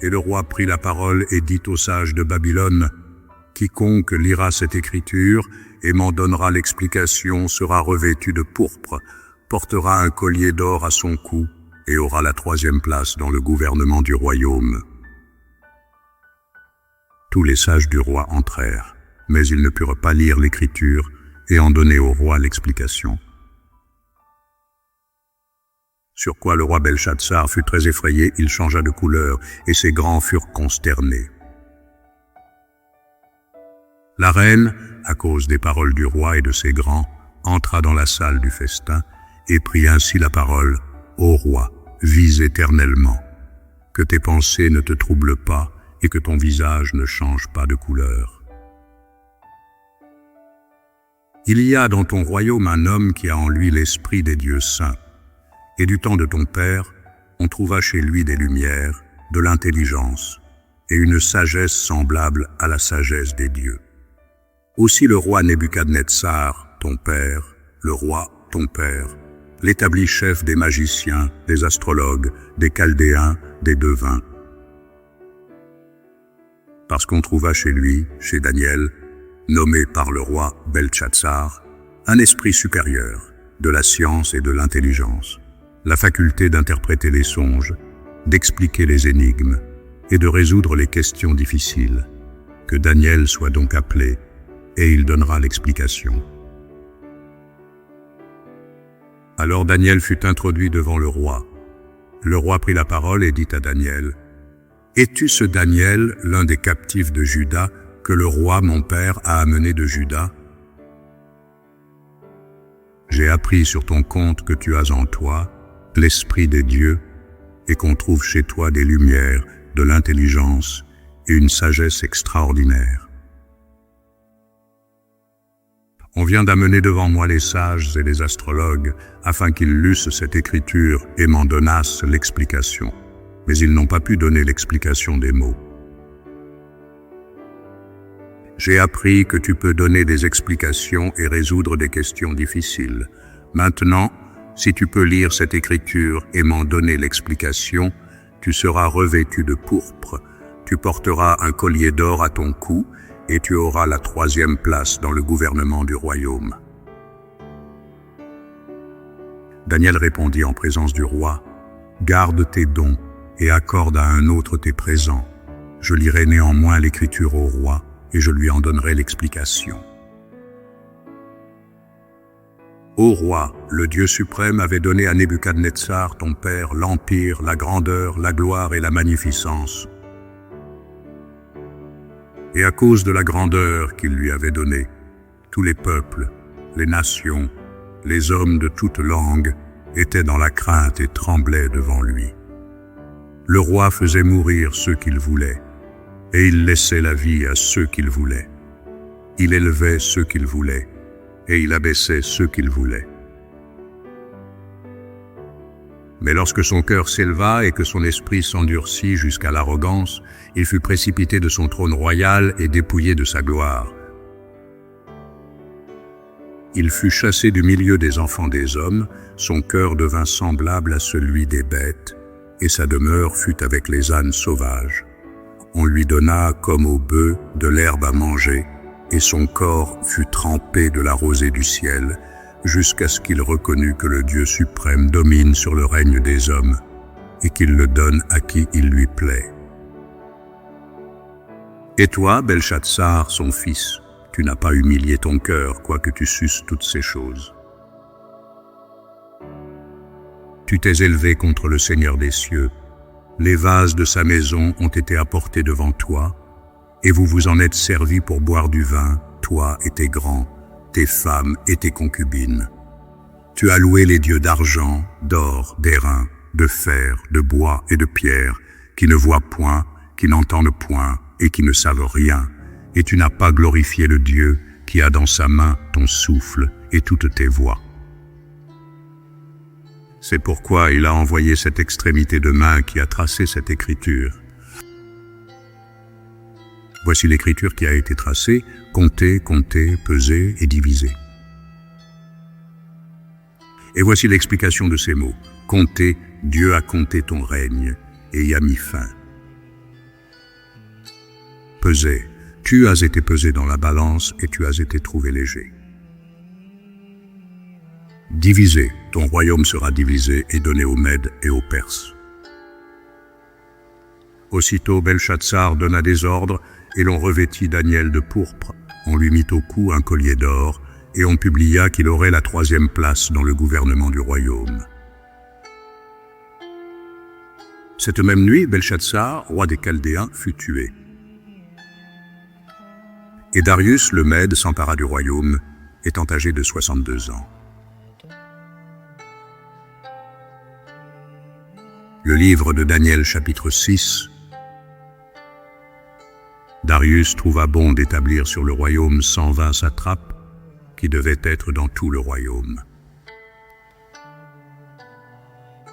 Et le roi prit la parole et dit aux sages de Babylone, « Quiconque lira cette écriture et m'en donnera l'explication sera revêtu de pourpre, portera un collier d'or à son cou et aura la 3e place dans le gouvernement du royaume. » Tous les sages du roi entrèrent, mais ils ne purent pas lire l'écriture et en donner au roi l'explication. Sur quoi le roi Belshazzar fut très effrayé, il changea de couleur, et ses grands furent consternés. La reine, à cause des paroles du roi et de ses grands, entra dans la salle du festin et prit ainsi la parole. « Ô roi, vis éternellement, que tes pensées ne te troublent pas et que ton visage ne change pas de couleur. Il y a dans ton royaume un homme qui a en lui l'esprit des dieux saints. Et du temps de ton père, on trouva chez lui des lumières, de l'intelligence et une sagesse semblable à la sagesse des dieux. Aussi le roi Nebuchadnezzar, ton père, le roi, ton père, l'établit chef des magiciens, des astrologues, des chaldéens, des devins. Parce qu'on trouva chez lui, chez Daniel, nommé par le roi Belshazzar, un esprit supérieur, de la science et de l'intelligence, la faculté d'interpréter les songes, d'expliquer les énigmes et de résoudre les questions difficiles. Que Daniel soit donc appelé, et il donnera l'explication. Alors Daniel fut introduit devant le roi. Le roi prit la parole et dit à Daniel, « Es-tu ce Daniel, l'un des captifs de Juda, que le roi, mon père, a amené de Juda? J'ai appris sur ton compte que tu as en toi l'esprit des dieux et qu'on trouve chez toi des lumières, de l'intelligence et une sagesse extraordinaire. On vient d'amener devant moi les sages et les astrologues afin qu'ils lussent cette écriture et m'en donnassent l'explication. Mais ils n'ont pas pu donner l'explication des mots. J'ai appris que tu peux donner des explications et résoudre des questions difficiles. Maintenant, si tu peux lire cette écriture et m'en donner l'explication, tu seras revêtu de pourpre, tu porteras un collier d'or à ton cou et tu auras la 3e place dans le gouvernement du royaume. » Daniel répondit en présence du roi, « Garde tes dons et accorde à un autre tes présents. Je lirai néanmoins l'écriture au roi et je lui en donnerai l'explication. » Ô roi, le Dieu suprême avait donné à Nebuchadnezzar, ton père, l'empire, la grandeur, la gloire et la magnificence. Et à cause de la grandeur qu'il lui avait donnée, tous les peuples, les nations, les hommes de toute langue étaient dans la crainte et tremblaient devant lui. Le roi faisait mourir ceux qu'il voulait, et il laissait la vie à ceux qu'il voulait. Il élevait ceux qu'il voulait, et il abaissait ceux qu'il voulait. Mais lorsque son cœur s'éleva et que son esprit s'endurcit jusqu'à l'arrogance, il fut précipité de son trône royal et dépouillé de sa gloire. Il fut chassé du milieu des enfants des hommes, son cœur devint semblable à celui des bêtes, et sa demeure fut avec les ânes sauvages. On lui donna, comme aux bœufs, de l'herbe à manger, et son corps fut trempé de la rosée du ciel, jusqu'à ce qu'il reconnût que le Dieu suprême domine sur le règne des hommes, et qu'il le donne à qui il lui plaît. Et toi, Belshazzar, son fils, tu n'as pas humilié ton cœur, quoique tu susses toutes ces choses. Tu t'es élevé contre le Seigneur des cieux. Les vases de sa maison ont été apportés devant toi, et vous vous en êtes servis pour boire du vin, toi et tes grands, tes femmes et tes concubines. Tu as loué les dieux d'argent, d'or, d'airain, de fer, de bois et de pierre, qui ne voient point, qui n'entendent point et qui ne savent rien, et tu n'as pas glorifié le Dieu qui a dans sa main ton souffle et toutes tes voies. C'est pourquoi il a envoyé cette extrémité de main qui a tracé cette écriture. Voici l'écriture qui a été tracée, comptée, pesée et divisée. Et voici l'explication de ces mots. Comptez, Dieu a compté ton règne et y a mis fin. pesé. Tu as été pesé dans la balance et tu as été trouvé léger. Divisé, ton royaume sera divisé et donné aux Mèdes et aux Perses. Aussitôt Belshazzar donna des ordres et l'on revêtit Daniel de pourpre. On lui mit au cou un collier d'or et on publia qu'il aurait la 3e place dans le gouvernement du royaume. Cette même nuit, Belshazzar, roi des Chaldéens, fut tué. Et Darius le Mède s'empara du royaume, étant âgé de 62 ans. Le livre de Daniel, chapitre 6. Darius trouva bon d'établir sur le royaume 120 satrapes qui devaient être dans tout le royaume.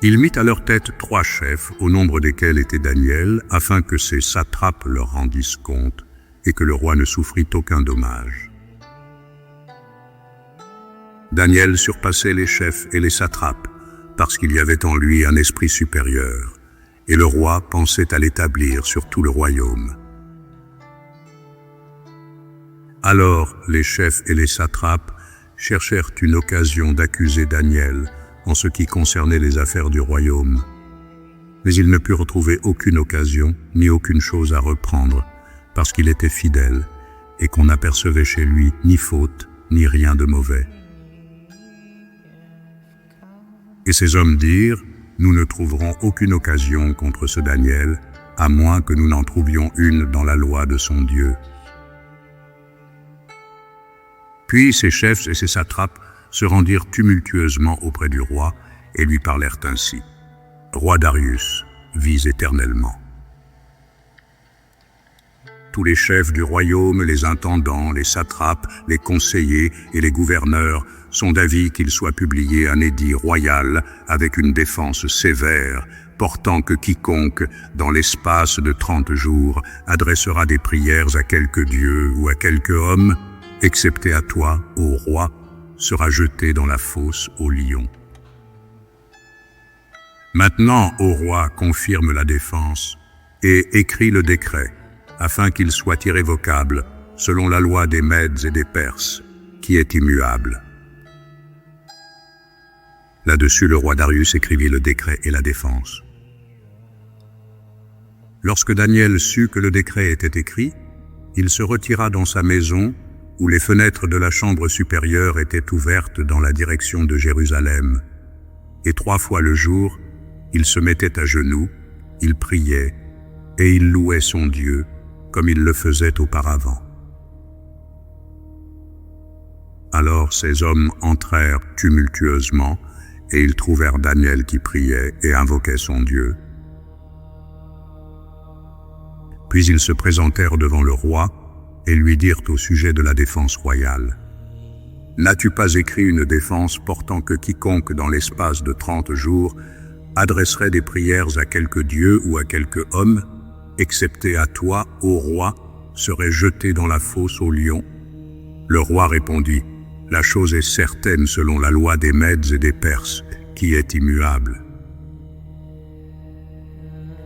Il mit à leur tête 3 chefs, au nombre desquels était Daniel, afin que ces satrapes leur rendissent compte et que le roi ne souffrit aucun dommage. Daniel surpassait les chefs et les satrapes, parce qu'il y avait en lui un esprit supérieur, et le roi pensait à l'établir sur tout le royaume. Alors les chefs et les satrapes cherchèrent une occasion d'accuser Daniel en ce qui concernait les affaires du royaume. Mais ils ne purent trouver aucune occasion ni aucune chose à reprendre, parce qu'il était fidèle et qu'on n'apercevait chez lui ni faute ni rien de mauvais. Et ces hommes dirent, « Nous ne trouverons aucune occasion contre ce Daniel, à moins que nous n'en trouvions une dans la loi de son Dieu. » Puis ses chefs et ses satrapes se rendirent tumultueusement auprès du roi et lui parlèrent ainsi. « Roi Darius, vis éternellement. Tous les chefs du royaume, les intendants, les satrapes, les conseillers et les gouverneurs sont d'avis qu'il soit publié un édit royal avec une défense sévère, portant que quiconque, dans l'espace de 30 jours, adressera des prières à quelque dieu ou à quelque homme, excepté à toi, ô roi, sera jeté dans la fosse aux lions. Maintenant, ô roi, confirme la défense et écris le décret, afin qu'il soit irrévocable, selon la loi des Mèdes et des Perses, qui est immuable. » Là-dessus, le roi Darius écrivit le décret et la défense. Lorsque Daniel sut que le décret était écrit, il se retira dans sa maison, où les fenêtres de la chambre supérieure étaient ouvertes dans la direction de Jérusalem. Et 3 fois le jour, il se mettait à genoux, il priait, et il louait son Dieu, comme il le faisait auparavant. Alors ces hommes entrèrent tumultueusement, et ils trouvèrent Daniel qui priait et invoquait son Dieu. Puis ils se présentèrent devant le roi et lui dirent au sujet de la défense royale. « N'as-tu pas écrit une défense portant que quiconque dans l'espace de 30 jours adresserait des prières à quelque dieu ou à quelque homme, excepté à toi, ô roi, serait jeté dans la fosse aux lions ?» Le roi répondit, « La chose est certaine selon la loi des Mèdes et des Perses, qui est immuable. »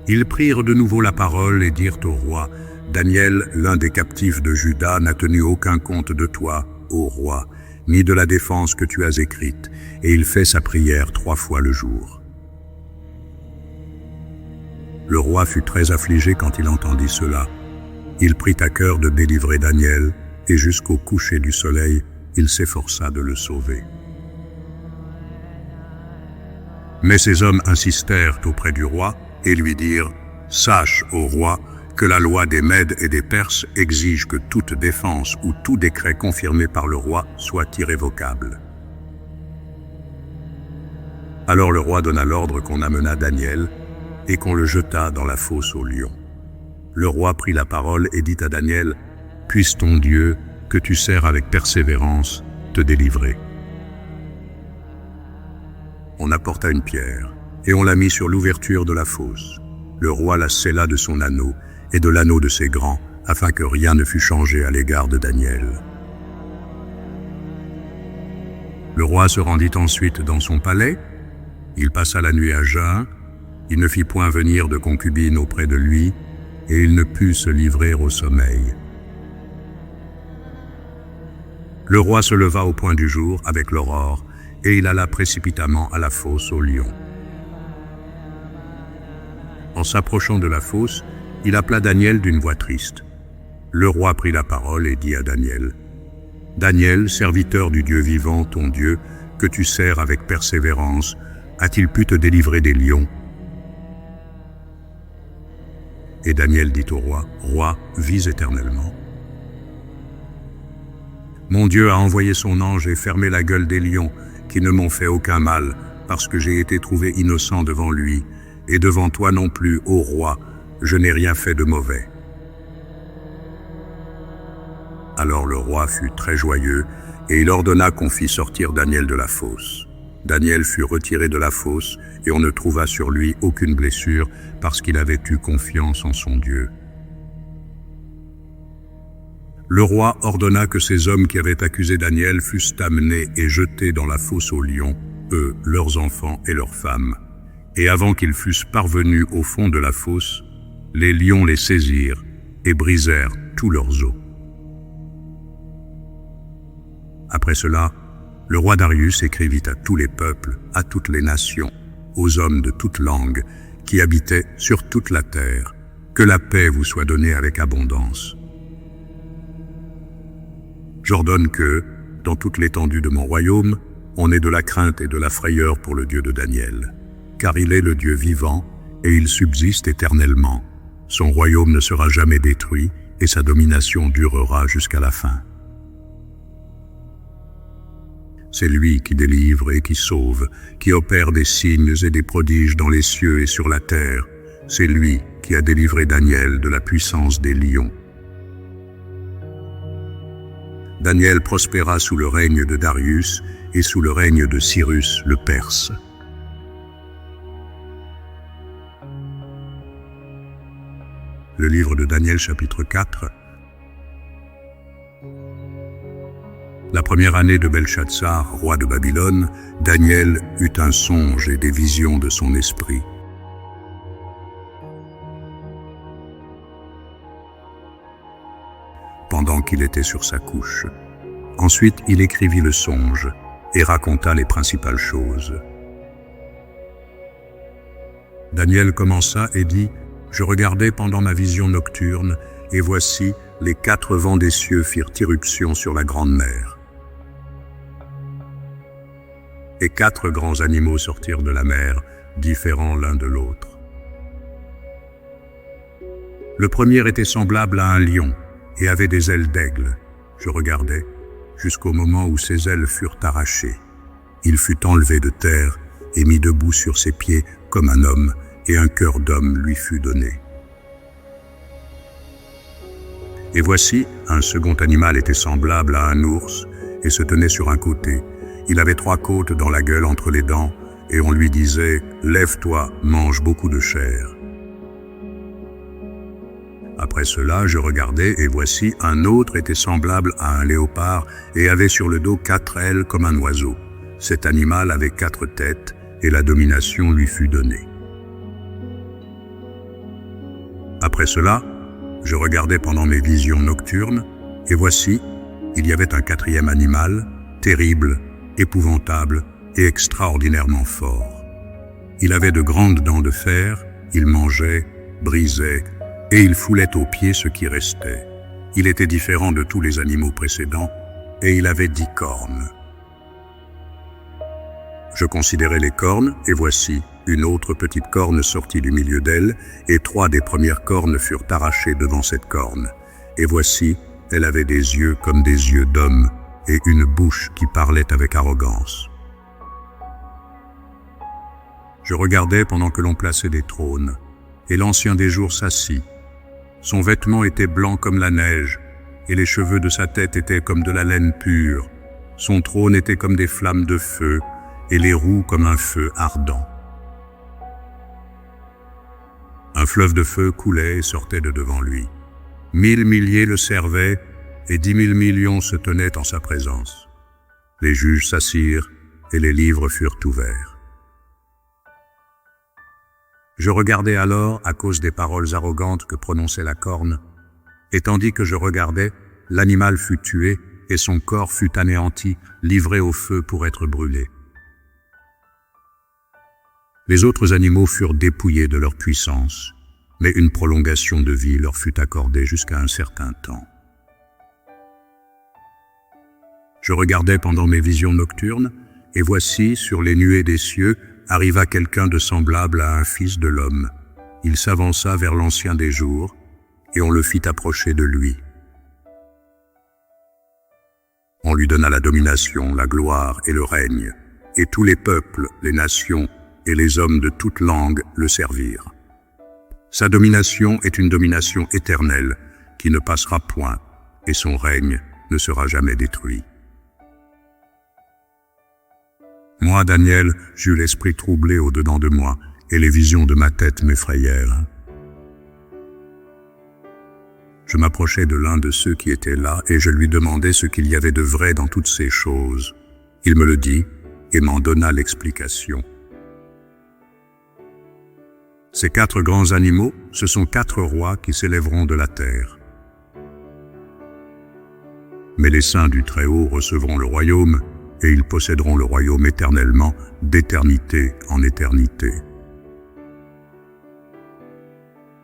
Ils prirent de nouveau la parole et dirent au roi, « Daniel, l'un des captifs de Juda, n'a tenu aucun compte de toi, ô roi, ni de la défense que tu as écrite, et il fait sa prière 3 fois le jour. » Le roi fut très affligé quand il entendit cela. Il prit à cœur de délivrer Daniel, et jusqu'au coucher du soleil, il s'efforça de le sauver. Mais ces hommes insistèrent auprès du roi et lui dirent, « Sache, ô roi, que la loi des Mèdes et des Perses exige que toute défense ou tout décret confirmé par le roi soit irrévocable. » Alors le roi donna l'ordre qu'on amenât Daniel et qu'on le jetât dans la fosse aux lions. Le roi prit la parole et dit à Daniel, « Puisse ton Dieu, que tu sers avec persévérance, te délivrer. » On apporta une pierre, et on la mit sur l'ouverture de la fosse. Le roi la scella de son anneau et de l'anneau de ses grands, afin que rien ne fût changé à l'égard de Daniel. Le roi se rendit ensuite dans son palais. Il passa la nuit à jeun. Il ne fit point venir de concubine auprès de lui, et il ne put se livrer au sommeil. Le roi se leva au point du jour avec l'aurore, et il alla précipitamment à la fosse aux lions. En s'approchant de la fosse, il appela Daniel d'une voix triste. Le roi prit la parole et dit à Daniel, « Daniel, serviteur du Dieu vivant, ton Dieu, que tu sers avec persévérance, a-t-il pu te délivrer des lions ?» Et Daniel dit au roi, « Roi, vis éternellement. Mon Dieu a envoyé son ange et fermé la gueule des lions, qui ne m'ont fait aucun mal, parce que j'ai été trouvé innocent devant lui, et devant toi non plus, ô roi, je n'ai rien fait de mauvais. » Alors le roi fut très joyeux, et il ordonna qu'on fît sortir Daniel de la fosse. Daniel fut retiré de la fosse, et on ne trouva sur lui aucune blessure, parce qu'il avait eu confiance en son Dieu. Le roi ordonna que ces hommes qui avaient accusé Daniel fussent amenés et jetés dans la fosse aux lions, eux, leurs enfants et leurs femmes. Et avant qu'ils fussent parvenus au fond de la fosse, les lions les saisirent et brisèrent tous leurs os. Après cela, le roi Darius écrivit à tous les peuples, à toutes les nations, aux hommes de toute langue, qui habitaient sur toute la terre, que la paix vous soit donnée avec abondance. J'ordonne que, dans toute l'étendue de mon royaume, on ait de la crainte et de la frayeur pour le Dieu de Daniel, car il est le Dieu vivant, et il subsiste éternellement. Son royaume ne sera jamais détruit, et sa domination durera jusqu'à la fin. C'est lui qui délivre et qui sauve, qui opère des signes et des prodiges dans les cieux et sur la terre. C'est lui qui a délivré Daniel de la puissance des lions. Daniel prospéra sous le règne de Darius et sous le règne de Cyrus le Perse. Le livre de Daniel chapitre 4. La première année de Belshazzar, roi de Babylone, Daniel eut un songe et des visions de son esprit. Pendant qu'il était sur sa couche. Ensuite, il écrivit le songe et raconta les principales choses. Daniel commença et dit, « Je regardais pendant ma vision nocturne, et voici, les 4 vents des cieux firent irruption sur la grande mer. Et 4 grands animaux sortirent de la mer, différents l'un de l'autre. Le premier était semblable à un lion, et avait des ailes d'aigle. Je regardais, jusqu'au moment où ses ailes furent arrachées. Il fut enlevé de terre et mis debout sur ses pieds comme un homme, et un cœur d'homme lui fut donné. Et voici, un second animal était semblable à un ours, et se tenait sur un côté. Il avait 3 côtes dans la gueule entre les dents, et on lui disait, « Lève-toi, mange beaucoup de chair. » Après cela, je regardais, et voici, un autre était semblable à un léopard, et avait sur le dos 4 ailes comme un oiseau. Cet animal avait 4 têtes, et la domination lui fut donnée. Après cela, je regardais pendant mes visions nocturnes, et voici, il y avait un 4e animal, terrible, épouvantable et extraordinairement fort. Il avait de grandes dents de fer, il mangeait, brisait, et il foulait aux pieds ce qui restait. Il était différent de tous les animaux précédents, et il avait 10 cornes. Je considérais les cornes, et voici, une autre petite corne sortit du milieu d'elle, et 3 des premières cornes furent arrachées devant cette corne. Et voici, elle avait des yeux comme des yeux d'homme, et une bouche qui parlait avec arrogance. Je regardais pendant que l'on plaçait des trônes, et l'Ancien des jours s'assit. Son vêtement était blanc comme la neige, et les cheveux de sa tête étaient comme de la laine pure. Son trône était comme des flammes de feu, et les roues comme un feu ardent. Un fleuve de feu coulait et sortait de devant lui. 1000 milliers le servaient, et 10 000 millions se tenaient en sa présence. Les juges s'assirent, et les livres furent ouverts. Je regardais alors à cause des paroles arrogantes que prononçait la corne, et tandis que je regardais, l'animal fut tué et son corps fut anéanti, livré au feu pour être brûlé. Les autres animaux furent dépouillés de leur puissance, mais une prolongation de vie leur fut accordée jusqu'à un certain temps. Je regardais pendant mes visions nocturnes, et voici, sur les nuées des cieux, arriva quelqu'un de semblable à un fils de l'homme. Il s'avança vers l'Ancien des jours, et on le fit approcher de lui. On lui donna la domination, la gloire et le règne, et tous les peuples, les nations et les hommes de toute langue le servirent. Sa domination est une domination éternelle qui ne passera point, et son règne ne sera jamais détruit. Moi, Daniel, j'eus l'esprit troublé au-dedans de moi, et les visions de ma tête m'effrayèrent. Je m'approchai de l'un de ceux qui étaient là, et je lui demandai ce qu'il y avait de vrai dans toutes ces choses. Il me le dit, et m'en donna l'explication. Ces 4 grands animaux, ce sont 4 rois qui s'élèveront de la terre. Mais les saints du Très-Haut recevront le royaume, et ils posséderont le royaume éternellement, d'éternité en éternité.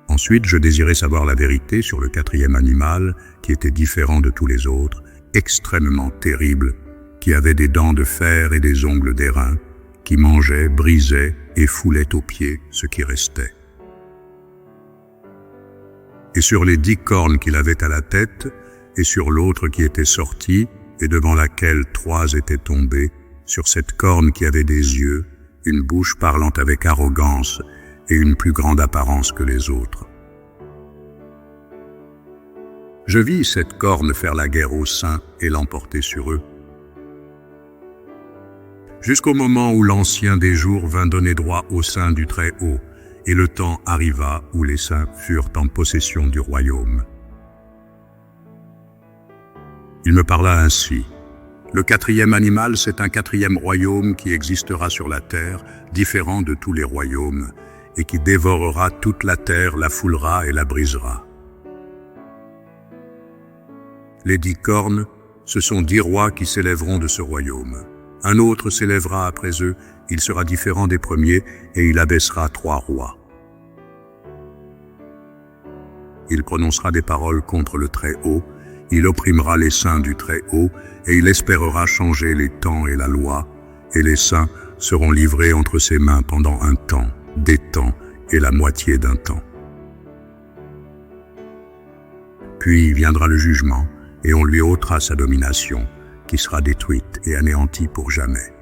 Ensuite, je désirais savoir la vérité sur le 4e animal, qui était différent de tous les autres, extrêmement terrible, qui avait des dents de fer et des ongles d'airain, qui mangeait, brisait et foulait aux pieds ce qui restait. Et sur les 10 cornes qu'il avait à la tête, et sur l'autre qui était sortie, et devant laquelle 3 étaient tombés, sur cette corne qui avait des yeux, une bouche parlant avec arrogance et une plus grande apparence que les autres. Je vis cette corne faire la guerre aux saints et l'emporter sur eux, jusqu'au moment où l'Ancien des jours vint donner droit aux saints du Très-Haut, et le temps arriva où les saints furent en possession du royaume. Il me parla ainsi. Le 4e animal, c'est un 4e royaume qui existera sur la terre, différent de tous les royaumes, et qui dévorera toute la terre, la foulera et la brisera. Les 10 cornes, ce sont 10 rois qui s'élèveront de ce royaume. Un autre s'élèvera après eux, il sera différent des premiers, et il abaissera 3 rois. Il prononcera des paroles contre le Très-Haut, il opprimera les saints du Très-Haut, et il espérera changer les temps et la loi, et les saints seront livrés entre ses mains pendant un temps, des temps et la moitié d'un temps. Puis viendra le jugement, et on lui ôtera sa domination, qui sera détruite et anéantie pour jamais.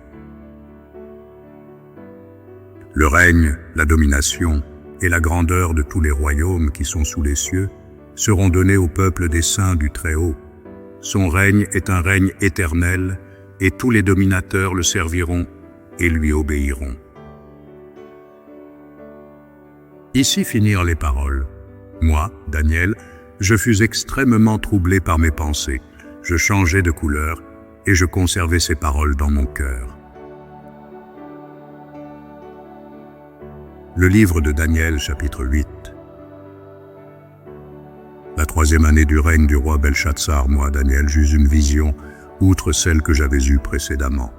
Le règne, la domination et la grandeur de tous les royaumes qui sont sous les cieux seront donnés au peuple des saints du Très-Haut. Son règne est un règne éternel, et tous les dominateurs le serviront et lui obéiront. Ici finirent les paroles. Moi, Daniel, je fus extrêmement troublé par mes pensées. Je changeai de couleur, et je conservai ces paroles dans mon cœur. Le livre de Daniel, chapitre 8. La 3e année du règne du roi Belshazzar, moi, Daniel, j'eus une vision, outre celle que j'avais eue précédemment.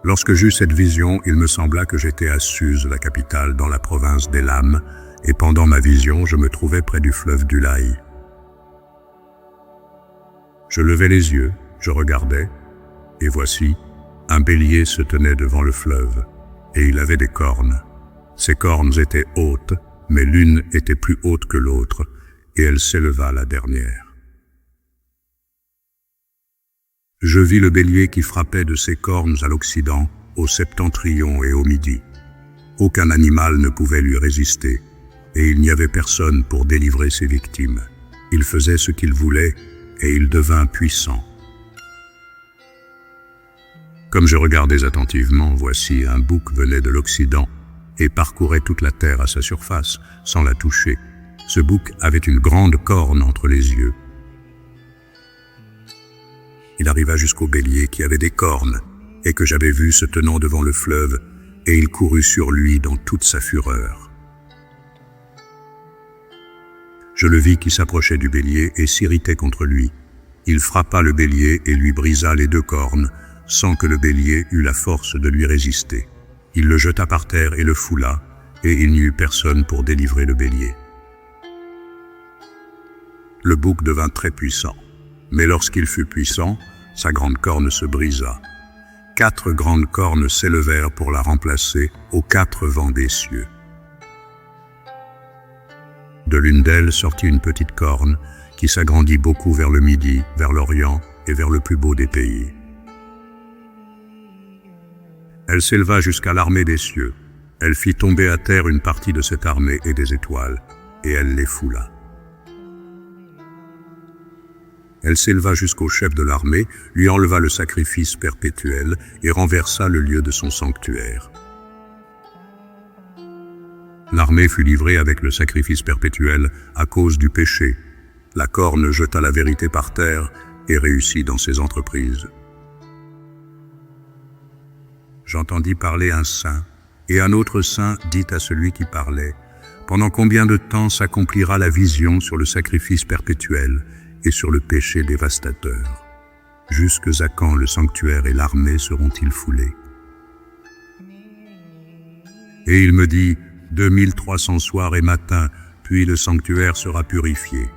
Lorsque j'eus cette vision, il me sembla que j'étais à Suse, la capitale, dans la province d'Élam, et pendant ma vision, je me trouvais près du fleuve d'Ulaï. Je levai les yeux, je regardais, et voici, un bélier se tenait devant le fleuve, et il avait des cornes. Ces cornes étaient hautes, mais l'une était plus haute que l'autre, et elle s'éleva la dernière. Je vis le bélier qui frappait de ses cornes à l'Occident, au septentrion et au Midi. Aucun animal ne pouvait lui résister, et il n'y avait personne pour délivrer ses victimes. Il faisait ce qu'il voulait, et il devint puissant. Comme je regardais attentivement, voici un bouc venait de l'Occident et parcourait toute la terre à sa surface, sans la toucher. Ce bouc avait une grande corne entre les yeux. Il arriva jusqu'au bélier qui avait des cornes, et que j'avais vu se tenant devant le fleuve, et il courut sur lui dans toute sa fureur. Je le vis qui s'approchait du bélier et s'irritait contre lui. Il frappa le bélier et lui brisa les 2 cornes, sans que le bélier eût la force de lui résister. Il le jeta par terre et le foula, et il n'y eut personne pour délivrer le bélier. Le bouc devint très puissant, mais lorsqu'il fut puissant, sa grande corne se brisa. 4 grandes cornes s'élevèrent pour la remplacer aux 4 vents des cieux. De l'une d'elles sortit une petite corne qui s'agrandit beaucoup vers le midi, vers l'Orient et vers le plus beau des pays. Elle s'éleva jusqu'à l'armée des cieux. Elle fit tomber à terre une partie de cette armée et des étoiles, et elle les foula. Elle s'éleva jusqu'au chef de l'armée, lui enleva le sacrifice perpétuel et renversa le lieu de son sanctuaire. L'armée fut livrée avec le sacrifice perpétuel à cause du péché. La corne jeta la vérité par terre et réussit dans ses entreprises. J'entendis parler un saint, et un autre saint dit à celui qui parlait, « Pendant combien de temps s'accomplira la vision sur le sacrifice perpétuel et sur le péché dévastateur? Jusque à quand le sanctuaire et l'armée seront-ils foulés? » Et il me dit, 2300 soirs et matins, puis le sanctuaire sera purifié.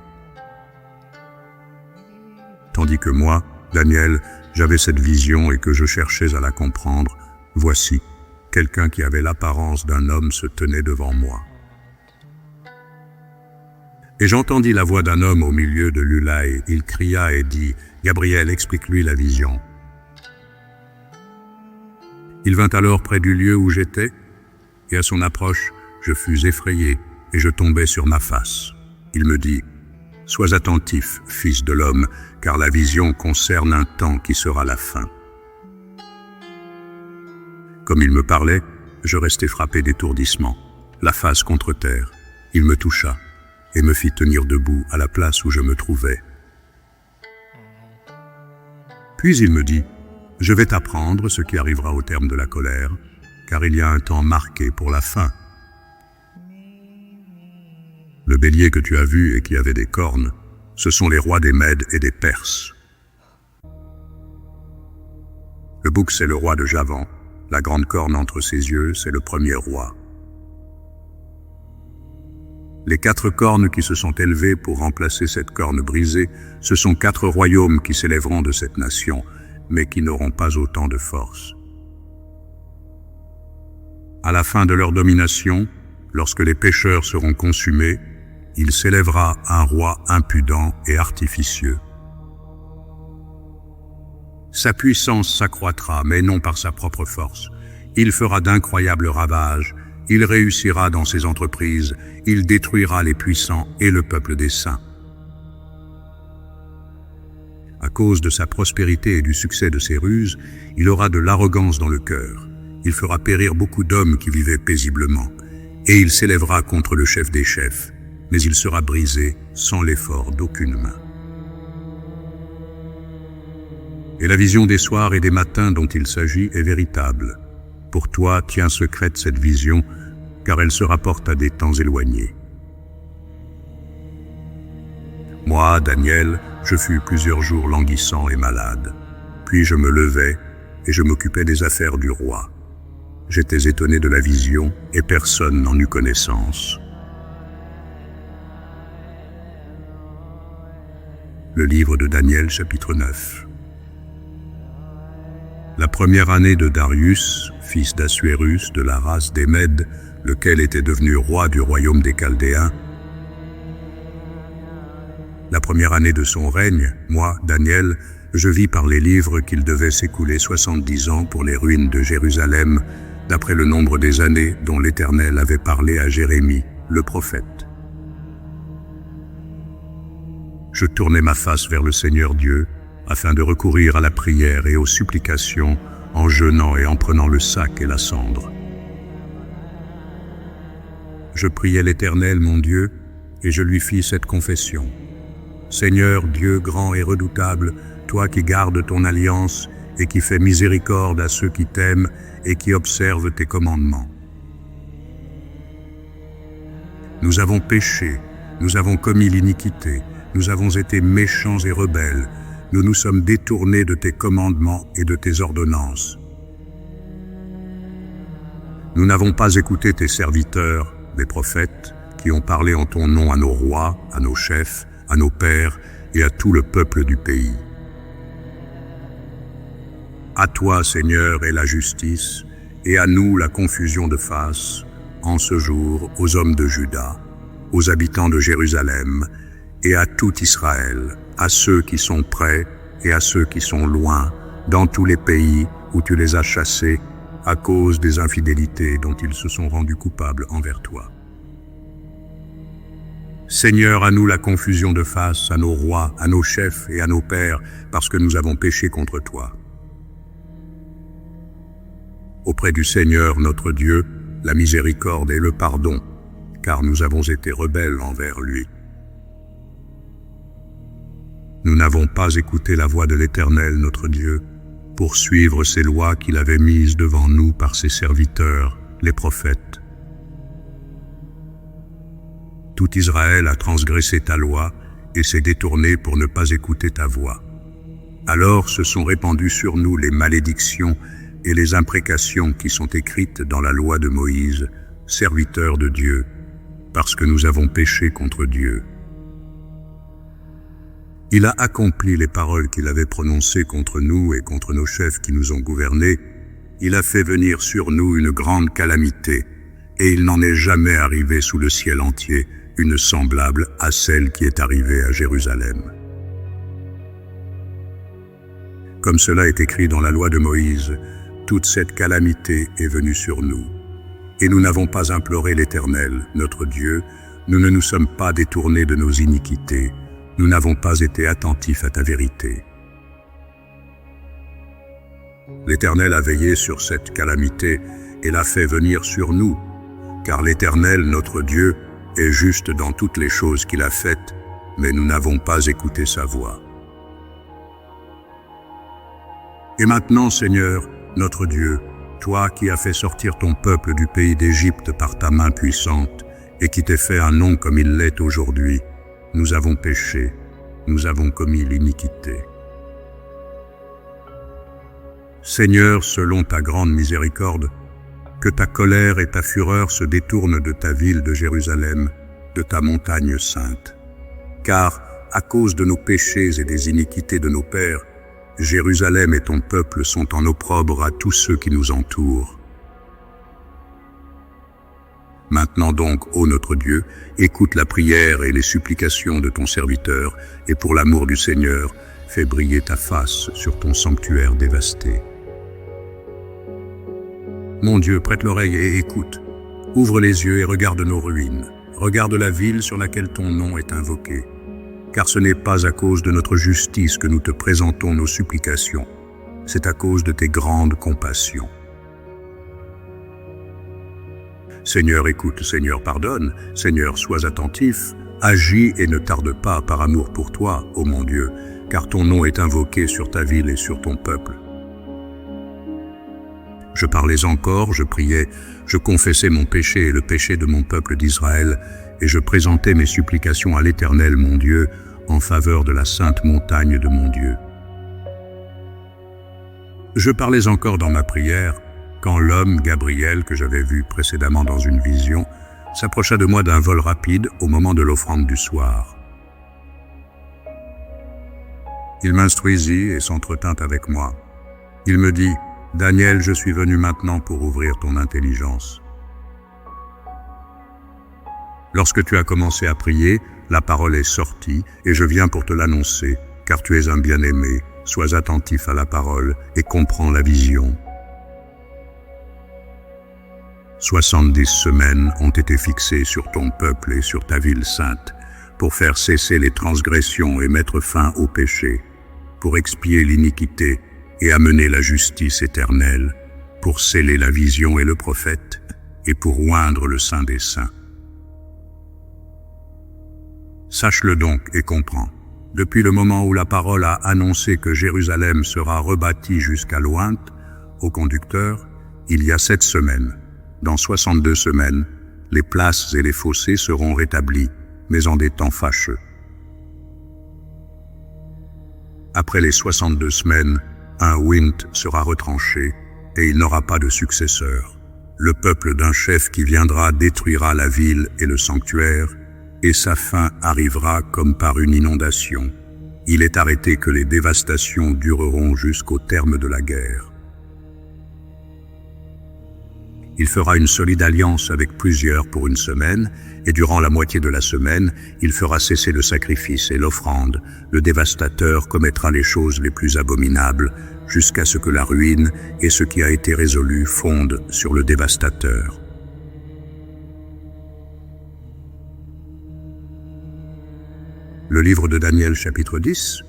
Tandis que moi, Daniel, j'avais cette vision et que je cherchais à la comprendre, voici, quelqu'un qui avait l'apparence d'un homme se tenait devant moi. Et j'entendis la voix d'un homme au milieu de l'Ulaï. Il cria et dit, « Gabriel, explique-lui la vision. » Il vint alors près du lieu où j'étais, et à son approche, je fus effrayé et je tombai sur ma face. Il me dit, « Sois attentif, fils de l'homme, car la vision concerne un temps qui sera la fin. » Comme il me parlait, je restai frappé d'étourdissement, la face contre terre. Il me toucha et me fit tenir debout à la place où je me trouvais. Puis il me dit, « Je vais t'apprendre ce qui arrivera au terme de la colère, car il y a un temps marqué pour la fin. Le bélier que tu as vu et qui avait des cornes, ce sont les rois des Mèdes et des Perses. Le bouc, c'est le roi de Javan. La grande corne entre ses yeux, c'est le premier roi. Les 4 cornes qui se sont élevées pour remplacer cette corne brisée, ce sont 4 royaumes qui s'élèveront de cette nation, mais qui n'auront pas autant de force. À la fin de leur domination, lorsque les pécheurs seront consumés, il s'élèvera un roi impudent et artificieux. Sa puissance s'accroîtra, mais non par sa propre force. Il fera d'incroyables ravages, il réussira dans ses entreprises, il détruira les puissants et le peuple des saints. À cause de sa prospérité et du succès de ses ruses, il aura de l'arrogance dans le cœur. Il fera périr beaucoup d'hommes qui vivaient paisiblement, et il s'élèvera contre le chef des chefs, mais il sera brisé sans l'effort d'aucune main. Et la vision des soirs et des matins dont il s'agit est véritable. Pour toi, tiens secrète cette vision, car elle se rapporte à des temps éloignés. Moi, Daniel, je fus plusieurs jours languissant et malade. Puis je me levai et je m'occupais des affaires du roi. J'étais étonné de la vision et personne n'en eut connaissance. Le livre de Daniel, chapitre 9. La première année de Darius, fils d'Assuérus, de la race des Mèdes, lequel était devenu roi du royaume des Chaldéens. La première année de son règne, moi, Daniel, je vis par les livres qu'il devait s'écouler 70 ans pour les ruines de Jérusalem, d'après le nombre des années dont l'Éternel avait parlé à Jérémie, le prophète. Je tournai ma face vers le Seigneur Dieu, afin de recourir à la prière et aux supplications, en jeûnant et en prenant le sac et la cendre. Je priai l'Éternel, mon Dieu, et je lui fis cette confession. Seigneur Dieu grand et redoutable, toi qui gardes ton alliance et qui fait miséricorde à ceux qui t'aiment et qui observent tes commandements. Nous avons péché, nous avons commis l'iniquité, nous avons été méchants et rebelles, nous nous sommes détournés de tes commandements et de tes ordonnances. Nous n'avons pas écouté tes serviteurs, les prophètes, qui ont parlé en ton nom à nos rois, à nos chefs, à nos pères et à tout le peuple du pays. À toi, Seigneur, est la justice, et à nous la confusion de face, en ce jour aux hommes de Juda, aux habitants de Jérusalem, et à tout Israël, à ceux qui sont près et à ceux qui sont loin, dans tous les pays où tu les as chassés, à cause des infidélités dont ils se sont rendus coupables envers toi. Seigneur, à nous la confusion de face, à nos rois, à nos chefs et à nos pères, parce que nous avons péché contre toi. Auprès du Seigneur notre Dieu, la miséricorde et le pardon, car nous avons été rebelles envers lui. Nous n'avons pas écouté la voix de l'Éternel notre Dieu, pour suivre ses lois qu'il avait mises devant nous par ses serviteurs, les prophètes. Tout Israël a transgressé ta loi et s'est détourné pour ne pas écouter ta voix. Alors se sont répandues sur nous les malédictions et les imprécations qui sont écrites dans la loi de Moïse, serviteur de Dieu, parce que nous avons péché contre Dieu. Il a accompli les paroles qu'il avait prononcées contre nous et contre nos chefs qui nous ont gouvernés. Il a fait venir sur nous une grande calamité, et il n'en est jamais arrivé sous le ciel entier une semblable à celle qui est arrivée à Jérusalem. Comme cela est écrit dans la loi de Moïse, toute cette calamité est venue sur nous. Et nous n'avons pas imploré l'Éternel, notre Dieu, nous ne nous sommes pas détournés de nos iniquités, nous n'avons pas été attentifs à ta vérité. L'Éternel a veillé sur cette calamité et l'a fait venir sur nous, car l'Éternel, notre Dieu, est juste dans toutes les choses qu'il a faites, mais nous n'avons pas écouté sa voix. Et maintenant, Seigneur, notre Dieu, toi qui as fait sortir ton peuple du pays d'Égypte par ta main puissante et qui t'es fait un nom comme il l'est aujourd'hui, nous avons péché, nous avons commis l'iniquité. Seigneur, selon ta grande miséricorde, que ta colère et ta fureur se détournent de ta ville de Jérusalem, de ta montagne sainte. Car, à cause de nos péchés et des iniquités de nos pères, Jérusalem et ton peuple sont en opprobre à tous ceux qui nous entourent. Maintenant donc, ô notre Dieu, écoute la prière et les supplications de ton serviteur, et pour l'amour du Seigneur, fais briller ta face sur ton sanctuaire dévasté. Mon Dieu, prête l'oreille et écoute. Ouvre les yeux et regarde nos ruines. Regarde la ville sur laquelle ton nom est invoqué. Car ce n'est pas à cause de notre justice que nous te présentons nos supplications. C'est à cause de tes grandes compassions. Seigneur, écoute, Seigneur, pardonne, Seigneur, sois attentif, agis et ne tarde pas par amour pour toi, ô mon Dieu, car ton nom est invoqué sur ta ville et sur ton peuple. Je parlais encore, je priais, je confessais mon péché et le péché de mon peuple d'Israël, et je présentais mes supplications à l'Éternel, mon Dieu, en faveur de la sainte montagne de mon Dieu. Je parlais encore dans ma prière, quand l'homme, Gabriel, que j'avais vu précédemment dans une vision, s'approcha de moi d'un vol rapide au moment de l'offrande du soir. Il m'instruisit et s'entretint avec moi. Il me dit, « Daniel, je suis venu maintenant pour ouvrir ton intelligence. » Lorsque tu as commencé à prier, la parole est sortie et je viens pour te l'annoncer, car tu es un bien-aimé. Sois attentif à la parole et comprends la vision. 70 semaines ont été fixées sur ton peuple et sur ta ville sainte, pour faire cesser les transgressions et mettre fin au péché, pour expier l'iniquité et amener la justice éternelle, pour sceller la vision et le prophète, et pour oindre le Saint des Saints. Sache-le donc et comprends. Depuis le moment où la parole a annoncé que Jérusalem sera rebâtie jusqu'à l'Ouinte, au conducteur, il y a 7 semaines. Dans 62 semaines, les places et les fossés seront rétablis, mais en des temps fâcheux. Après les 62 semaines, un Ouinte sera retranché et il n'aura pas de successeur. Le peuple d'un chef qui viendra détruira la ville et le sanctuaire, et sa fin arrivera comme par une inondation. Il est arrêté que les dévastations dureront jusqu'au terme de la guerre. Il fera une solide alliance avec plusieurs pour une semaine, et durant la moitié de la semaine, il fera cesser le sacrifice et l'offrande. Le dévastateur commettra les choses les plus abominables, jusqu'à ce que la ruine et ce qui a été résolu fondent sur le dévastateur. Le livre de Daniel, chapitre 10.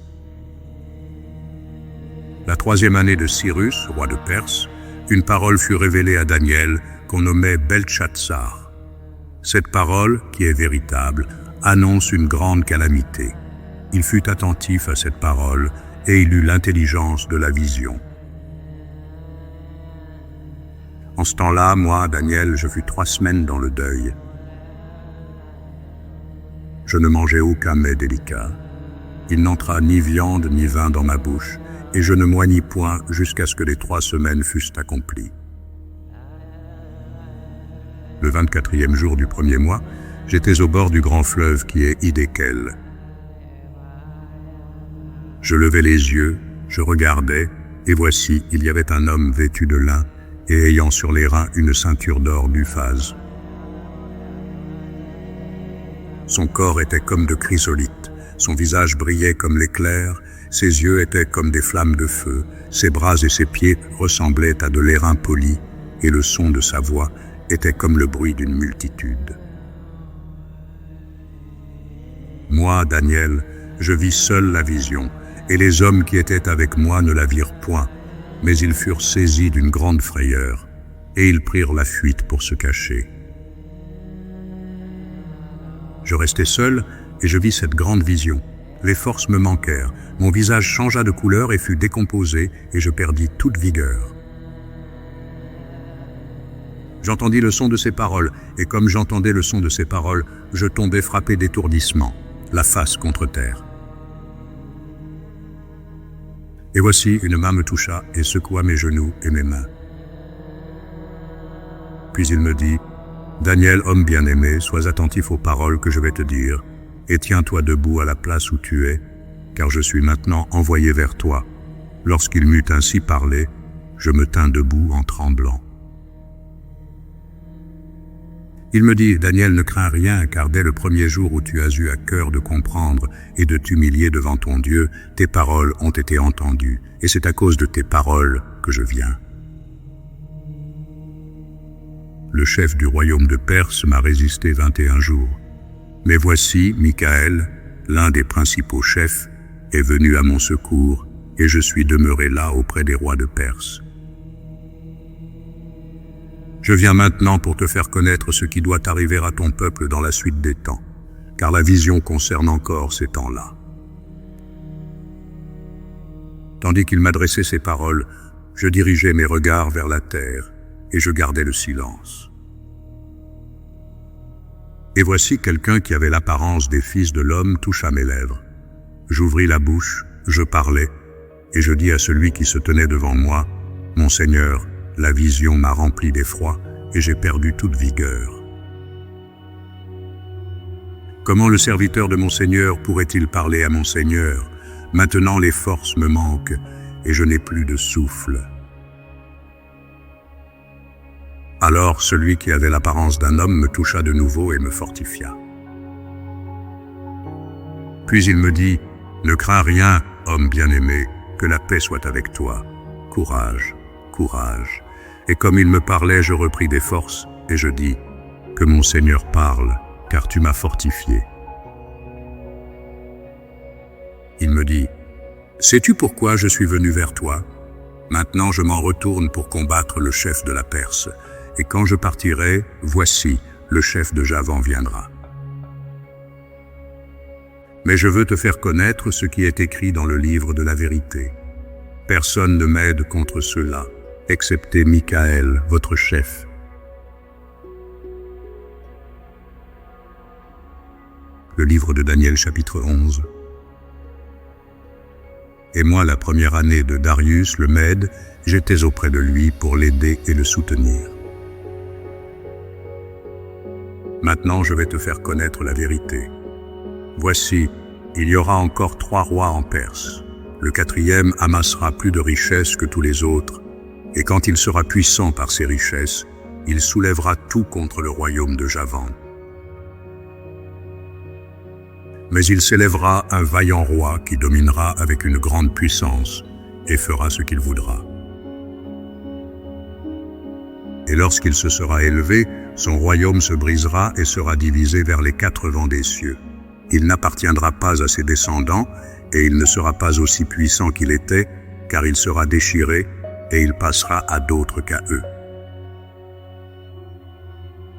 La 3e année de Cyrus, roi de Perse, une parole fut révélée à Daniel qu'on nommait Beltchatsar. Cette parole, qui est véritable, annonce une grande calamité. Il fut attentif à cette parole et il eut l'intelligence de la vision. En ce temps-là, moi, Daniel, je fus 3 semaines dans le deuil. Je ne mangeais aucun mets délicat. Il n'entra ni viande ni vin dans ma bouche, et je ne moignis point jusqu'à ce que les 3 semaines fussent accomplies. Le 24e jour du 1er mois, j'étais au bord du grand fleuve qui est Hiddekel. Je levai les yeux, je regardais, et voici, il y avait un homme vêtu de lin, et ayant sur les reins une ceinture d'or d'Uphaz. Son corps était comme de chrysolite, son visage brillait comme l'éclair, ses yeux étaient comme des flammes de feu, ses bras et ses pieds ressemblaient à de l'airain poli, et le son de sa voix était comme le bruit d'une multitude. Moi, Daniel, je vis seul la vision, et les hommes qui étaient avec moi ne la virent point, mais ils furent saisis d'une grande frayeur, et ils prirent la fuite pour se cacher. Je restai seul, et je vis cette grande vision. Les forces me manquèrent, mon visage changea de couleur et fut décomposé, et je perdis toute vigueur. J'entendis le son de ses paroles, et comme j'entendais le son de ses paroles, je tombai frappé d'étourdissement, la face contre terre. Et voici, une main me toucha et secoua mes genoux et mes mains. Puis il me dit, « Daniel, homme bien-aimé, sois attentif aux paroles que je vais te dire, et tiens-toi debout à la place où tu es, car je suis maintenant envoyé vers toi. » Lorsqu'il m'eut ainsi parlé, je me tins debout en tremblant. Il me dit, « Daniel, ne crains rien, car dès le premier jour où tu as eu à cœur de comprendre et de t'humilier devant ton Dieu, tes paroles ont été entendues, et c'est à cause de tes paroles que je viens. » Le chef du royaume de Perse m'a résisté 21 jours. Mais voici, Michaël, l'un des principaux chefs, est venu à mon secours, et je suis demeuré là auprès des rois de Perse. Je viens maintenant pour te faire connaître ce qui doit arriver à ton peuple dans la suite des temps, car la vision concerne encore ces temps-là. Tandis qu'il m'adressait ces paroles, je dirigeais mes regards vers la terre, et je gardais le silence. Et voici quelqu'un qui avait l'apparence des fils de l'homme toucha mes lèvres. J'ouvris la bouche, je parlais, et je dis à celui qui se tenait devant moi, « Mon Seigneur, la vision m'a rempli d'effroi, et j'ai perdu toute vigueur. Comment le serviteur de mon Seigneur pourrait-il parler à mon Seigneur? Maintenant les forces me manquent, et je n'ai plus de souffle. » Alors celui qui avait l'apparence d'un homme me toucha de nouveau et me fortifia. Puis il me dit, « Ne crains rien, homme bien-aimé, que la paix soit avec toi. Courage, courage. » Et comme il me parlait, je repris des forces, et je dis, « Que mon Seigneur parle, car tu m'as fortifié. » Il me dit, « Sais-tu pourquoi je suis venu vers toi? Maintenant je m'en retourne pour combattre le chef de la Perse. Et quand je partirai, voici, le chef de Javan viendra. » Mais je veux te faire connaître ce qui est écrit dans le livre de la vérité. Personne ne m'aide contre ceux-là, excepté Michaël, votre chef. Le livre de Daniel, chapitre 11. Et moi, la première année de Darius le Mède, j'étais auprès de lui pour l'aider et le soutenir. Maintenant, je vais te faire connaître la vérité. Voici, il y aura encore 3 rois en Perse. Le 4e amassera plus de richesses que tous les autres, et quand il sera puissant par ses richesses, il soulèvera tout contre le royaume de Javan. Mais il s'élèvera un vaillant roi qui dominera avec une grande puissance et fera ce qu'il voudra. Et lorsqu'il se sera élevé, son royaume se brisera et sera divisé vers les 4 vents des cieux. Il n'appartiendra pas à ses descendants et il ne sera pas aussi puissant qu'il était, car il sera déchiré et il passera à d'autres qu'à eux.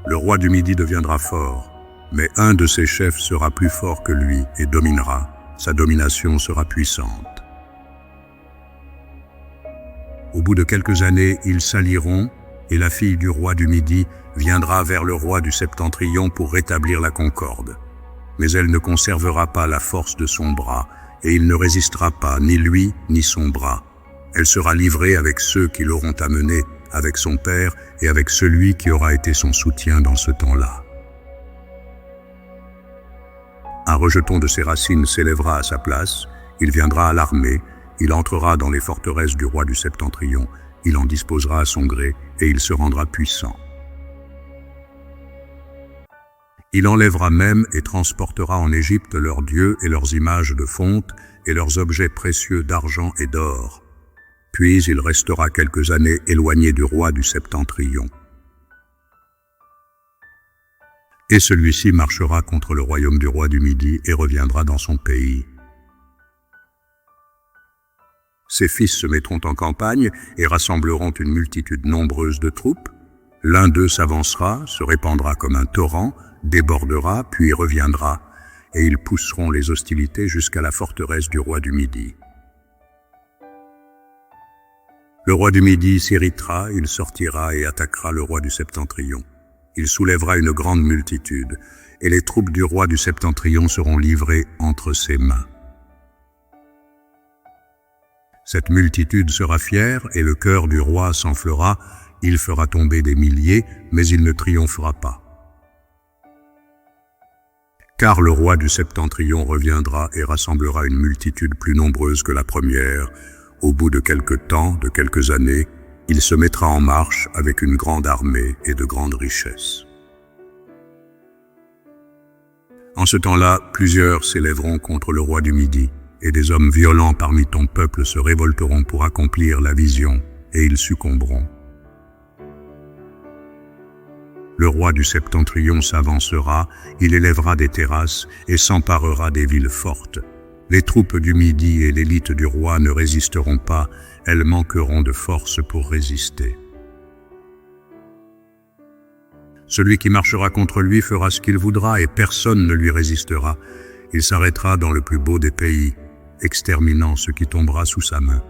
Le roi du Midi deviendra fort, mais un de ses chefs sera plus fort que lui et dominera. Sa domination sera puissante. Au bout de quelques années, ils s'allieront, et la fille du roi du Midi viendra vers le roi du Septentrion pour rétablir la concorde. Mais elle ne conservera pas la force de son bras, et il ne résistera pas, ni lui, ni son bras. Elle sera livrée avec ceux qui l'auront amenée, avec son père et avec celui qui aura été son soutien dans ce temps-là. Un rejeton de ses racines s'élèvera à sa place, il viendra à l'armée, il entrera dans les forteresses du roi du Septentrion, il en disposera à son gré et il se rendra puissant. Il enlèvera même et transportera en Égypte leurs dieux et leurs images de fonte et leurs objets précieux d'argent et d'or. Puis il restera quelques années éloigné du roi du Septentrion. Et celui-ci marchera contre le royaume du roi du Midi et reviendra dans son pays. Ses fils se mettront en campagne et rassembleront une multitude nombreuse de troupes. L'un d'eux s'avancera, se répandra comme un torrent, débordera, puis reviendra, et ils pousseront les hostilités jusqu'à la forteresse du roi du Midi. Le roi du Midi s'irritera, il sortira et attaquera le roi du Septentrion. Il soulèvera une grande multitude, et les troupes du roi du Septentrion seront livrées entre ses mains. Cette multitude sera fière, et le cœur du roi s'enflera, il fera tomber des milliers, mais il ne triomphera pas. Car le roi du Septentrion reviendra et rassemblera une multitude plus nombreuse que la première. Au bout de quelque temps, de quelques années, il se mettra en marche avec une grande armée et de grandes richesses. En ce temps-là, plusieurs s'élèveront contre le roi du Midi, et des hommes violents parmi ton peuple se révolteront pour accomplir la vision, et ils succomberont. Le roi du Septentrion s'avancera, il élèvera des terrasses et s'emparera des villes fortes. Les troupes du Midi et l'élite du roi ne résisteront pas, elles manqueront de force pour résister. Celui qui marchera contre lui fera ce qu'il voudra et personne ne lui résistera. Il s'arrêtera dans le plus beau des pays, exterminant ce qui tombera sous sa main.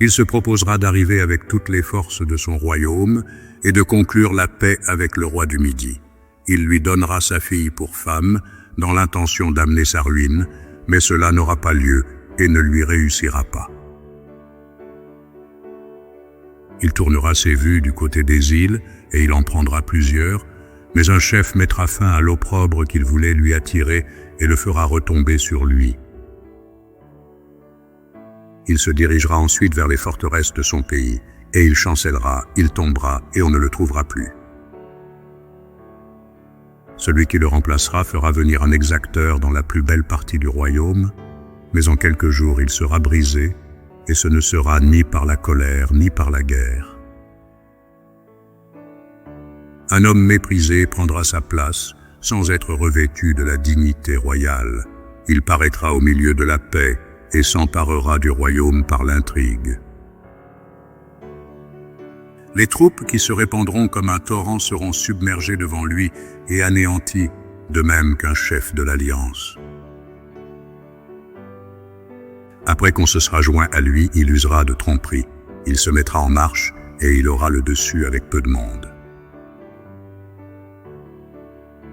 Il se proposera d'arriver avec toutes les forces de son royaume et de conclure la paix avec le roi du Midi. Il lui donnera sa fille pour femme, dans l'intention d'amener sa ruine, mais cela n'aura pas lieu et ne lui réussira pas. Il tournera ses vues du côté des îles et il en prendra plusieurs, mais un chef mettra fin à l'opprobre qu'il voulait lui attirer et le fera retomber sur lui. Il se dirigera ensuite vers les forteresses de son pays, et il chancellera, il tombera, et on ne le trouvera plus. Celui qui le remplacera fera venir un exacteur dans la plus belle partie du royaume, mais en quelques jours il sera brisé, et ce ne sera ni par la colère ni par la guerre. Un homme méprisé prendra sa place, sans être revêtu de la dignité royale. Il paraîtra au milieu de la paix, et s'emparera du royaume par l'intrigue. Les troupes qui se répandront comme un torrent seront submergées devant lui et anéanties, de même qu'un chef de l'alliance. Après qu'on se sera joint à lui, il usera de tromperie. Il se mettra en marche et il aura le dessus avec peu de monde.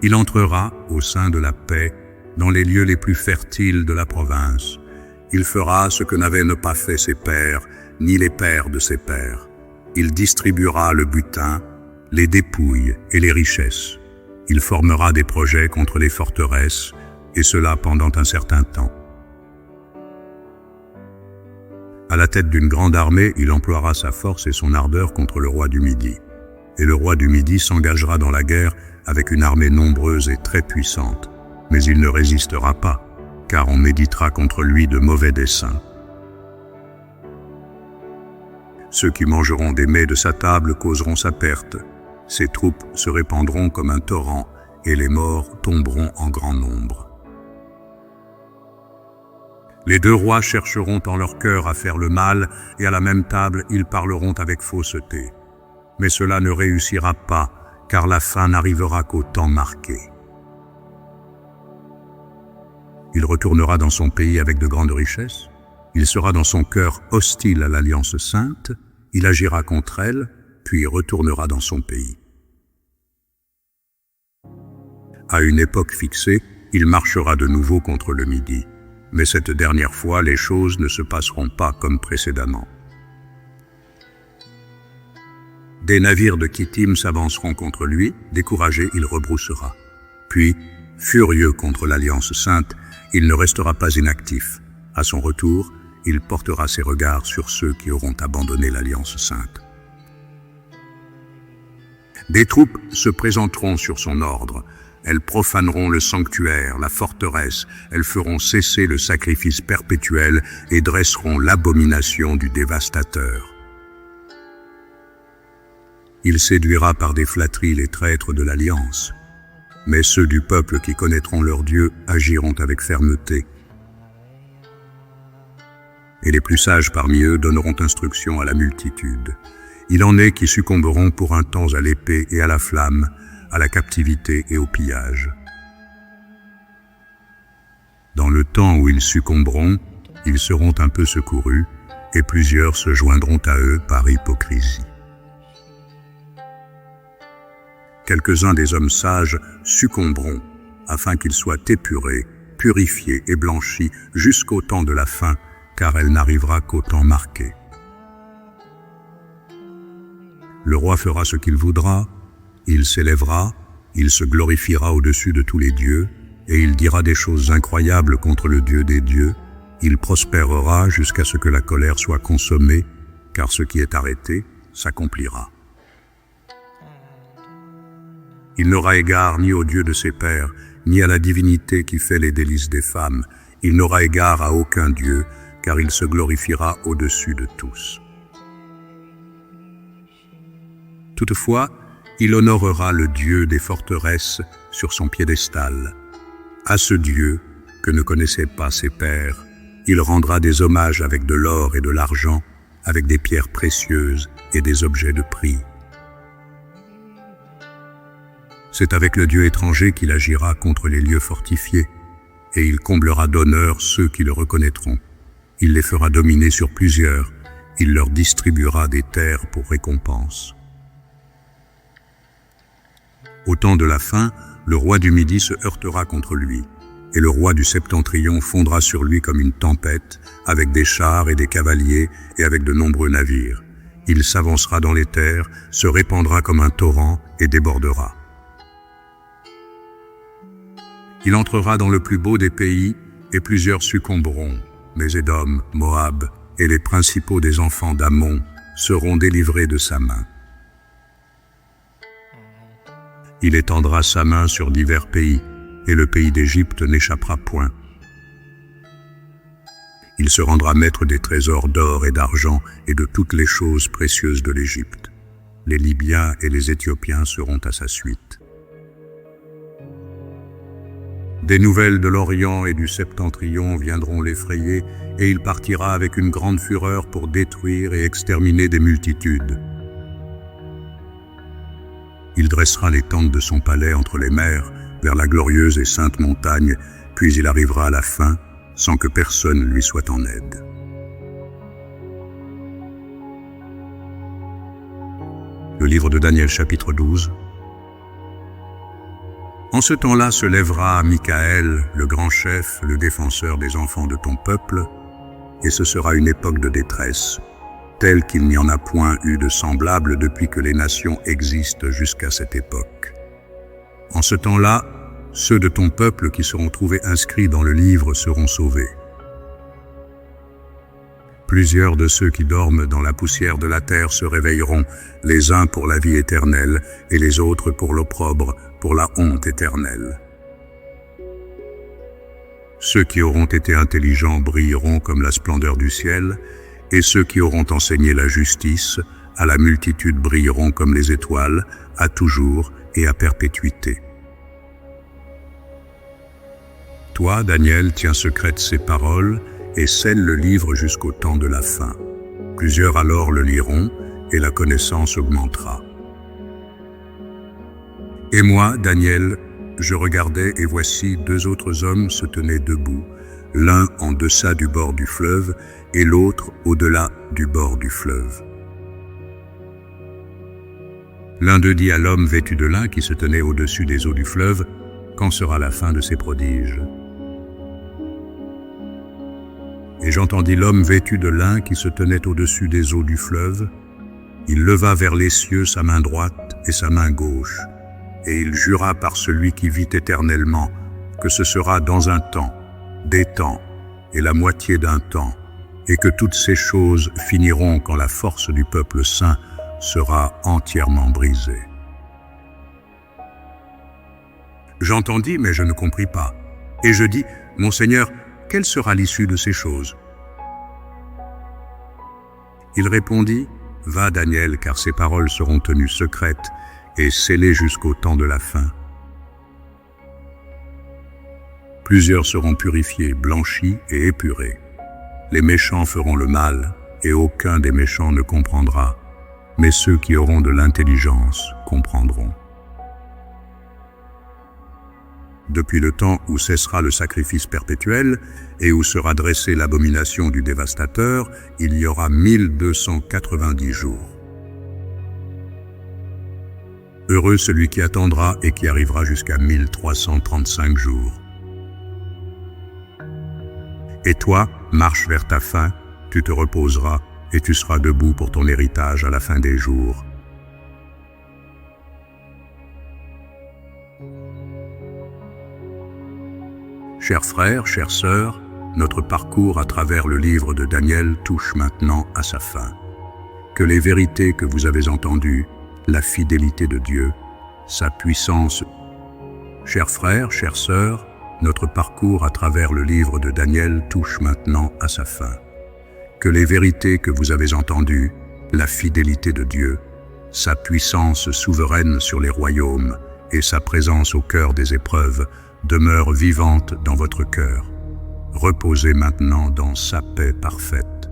Il entrera au sein de la paix dans les lieux les plus fertiles de la province. Il fera ce que n'avaient pas fait ses pères, ni les pères de ses pères. Il distribuera le butin, les dépouilles et les richesses. Il formera des projets contre les forteresses, et cela pendant un certain temps. À la tête d'une grande armée, il emploiera sa force et son ardeur contre le roi du Midi. Et le roi du Midi s'engagera dans la guerre avec une armée nombreuse et très puissante. Mais il ne résistera pas, car on méditera contre lui de mauvais desseins. Ceux qui mangeront des mets de sa table causeront sa perte. Ses troupes se répandront comme un torrent, et les morts tomberont en grand nombre. Les deux rois chercheront en leur cœur à faire le mal, et à la même table ils parleront avec fausseté. Mais cela ne réussira pas, car la fin n'arrivera qu'au temps marqué. Il retournera dans son pays avec de grandes richesses. Il sera dans son cœur hostile à l'Alliance sainte. Il agira contre elle, puis retournera dans son pays. À une époque fixée, il marchera de nouveau contre le Midi. Mais cette dernière fois, les choses ne se passeront pas comme précédemment. Des navires de Kittim s'avanceront contre lui. Découragé, il rebroussera. Puis, furieux contre l'Alliance sainte, il ne restera pas inactif. À son retour, il portera ses regards sur ceux qui auront abandonné l'Alliance sainte. Des troupes se présenteront sur son ordre. Elles profaneront le sanctuaire, la forteresse. Elles feront cesser le sacrifice perpétuel et dresseront l'abomination du dévastateur. Il séduira par des flatteries les traîtres de l'Alliance. Mais ceux du peuple qui connaîtront leur Dieu agiront avec fermeté. Et les plus sages parmi eux donneront instruction à la multitude. Il en est qui succomberont pour un temps à l'épée et à la flamme, à la captivité et au pillage. Dans le temps où ils succomberont, ils seront un peu secourus, et plusieurs se joindront à eux par hypocrisie. Quelques-uns des hommes sages succomberont, afin qu'ils soient épurés, purifiés et blanchis jusqu'au temps de la fin, car elle n'arrivera qu'au temps marqué. Le roi fera ce qu'il voudra, il s'élèvera, il se glorifiera au-dessus de tous les dieux, et il dira des choses incroyables contre le Dieu des dieux. Il prospérera jusqu'à ce que la colère soit consommée, car ce qui est arrêté s'accomplira. Il n'aura égard ni au Dieu de ses pères, ni à la divinité qui fait les délices des femmes. Il n'aura égard à aucun Dieu, car il se glorifiera au-dessus de tous. Toutefois, il honorera le Dieu des forteresses sur son piédestal. À ce Dieu, que ne connaissaient pas ses pères, il rendra des hommages avec de l'or et de l'argent, avec des pierres précieuses et des objets de prix. C'est avec le Dieu étranger qu'il agira contre les lieux fortifiés, et il comblera d'honneur ceux qui le reconnaîtront. Il les fera dominer sur plusieurs, il leur distribuera des terres pour récompense. Au temps de la fin, le roi du Midi se heurtera contre lui, et le roi du Septentrion fondra sur lui comme une tempête, avec des chars et des cavaliers et avec de nombreux navires. Il s'avancera dans les terres, se répandra comme un torrent et débordera. Il entrera dans le plus beau des pays, et plusieurs succomberont, mais Édom, Moab et les principaux des enfants d'Ammon seront délivrés de sa main. Il étendra sa main sur divers pays, et le pays d'Égypte n'échappera point. Il se rendra maître des trésors d'or et d'argent et de toutes les choses précieuses de l'Égypte. Les Libyens et les Éthiopiens seront à sa suite. Des nouvelles de l'Orient et du Septentrion viendront l'effrayer, et il partira avec une grande fureur pour détruire et exterminer des multitudes. Il dressera les tentes de son palais entre les mers, vers la glorieuse et sainte montagne, puis il arrivera à la fin, sans que personne lui soit en aide. Le livre de Daniel, chapitre 12. En ce temps-là se lèvera Michaël, le grand chef, le défenseur des enfants de ton peuple, et ce sera une époque de détresse, telle qu'il n'y en a point eu de semblable depuis que les nations existent jusqu'à cette époque. En ce temps-là, ceux de ton peuple qui seront trouvés inscrits dans le livre seront sauvés. Plusieurs de ceux qui dorment dans la poussière de la terre se réveilleront, les uns pour la vie éternelle et les autres pour l'opprobre, pour la honte éternelle. Ceux qui auront été intelligents brilleront comme la splendeur du ciel, et ceux qui auront enseigné la justice, à la multitude brilleront comme les étoiles, à toujours et à perpétuité. Toi, Daniel, tiens secrètes ces paroles et scelle le livre jusqu'au temps de la fin. Plusieurs alors le liront et la connaissance augmentera. Et moi, Daniel, je regardais et voici 2 autres hommes se tenaient debout, l'un en deçà du bord du fleuve et l'autre au-delà du bord du fleuve. L'un d'eux dit à l'homme vêtu de lin qui se tenait au-dessus des eaux du fleuve, « Quand sera la fin de ces prodiges ?» Et j'entendis l'homme vêtu de lin qui se tenait au-dessus des eaux du fleuve. Il leva vers les cieux sa main droite et sa main gauche, et il jura par celui qui vit éternellement que ce sera dans un temps, des temps et la moitié d'un temps, et que toutes ces choses finiront quand la force du peuple saint sera entièrement brisée. J'entendis, mais je ne compris pas. Et je dis, « Mon Seigneur, quelle sera l'issue de ces choses ?» Il répondit, « Va, Daniel, car ces paroles seront tenues secrètes et scellées jusqu'au temps de la fin. Plusieurs seront purifiés, blanchis et épurés. Les méchants feront le mal, et aucun des méchants ne comprendra, mais ceux qui auront de l'intelligence comprendront. Depuis le temps où cessera le sacrifice perpétuel et où sera dressée l'abomination du dévastateur, il y aura 1290 jours. Heureux celui qui attendra et qui arrivera jusqu'à 1335 jours. Et toi, marche vers ta fin, tu te reposeras et tu seras debout pour ton héritage à la fin des jours. Chers frères, chères sœurs, notre parcours à travers le livre de Daniel touche maintenant à sa fin. Que les vérités que vous avez entendues, la fidélité de Dieu, sa puissance. Chers frères, chères sœurs, notre parcours à travers le livre de Daniel touche maintenant à sa fin. Que les vérités que vous avez entendues, la fidélité de Dieu, sa puissance souveraine sur les royaumes et sa présence au cœur des épreuves demeurent vivantes dans votre cœur. Reposez maintenant dans sa paix parfaite,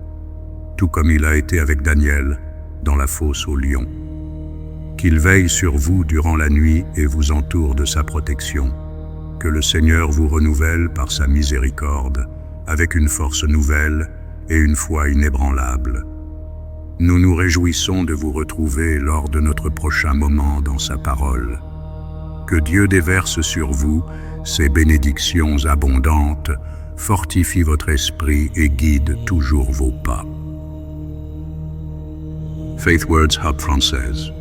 tout comme il a été avec Daniel dans la fosse aux lions. Qu'il veille sur vous durant la nuit et vous entoure de sa protection. Que le Seigneur vous renouvelle par sa miséricorde, avec une force nouvelle et une foi inébranlable. Nous nous réjouissons de vous retrouver lors de notre prochain moment dans sa parole. Que Dieu déverse sur vous ses bénédictions abondantes, fortifie votre esprit et guide toujours vos pas. Faith Words Hub française.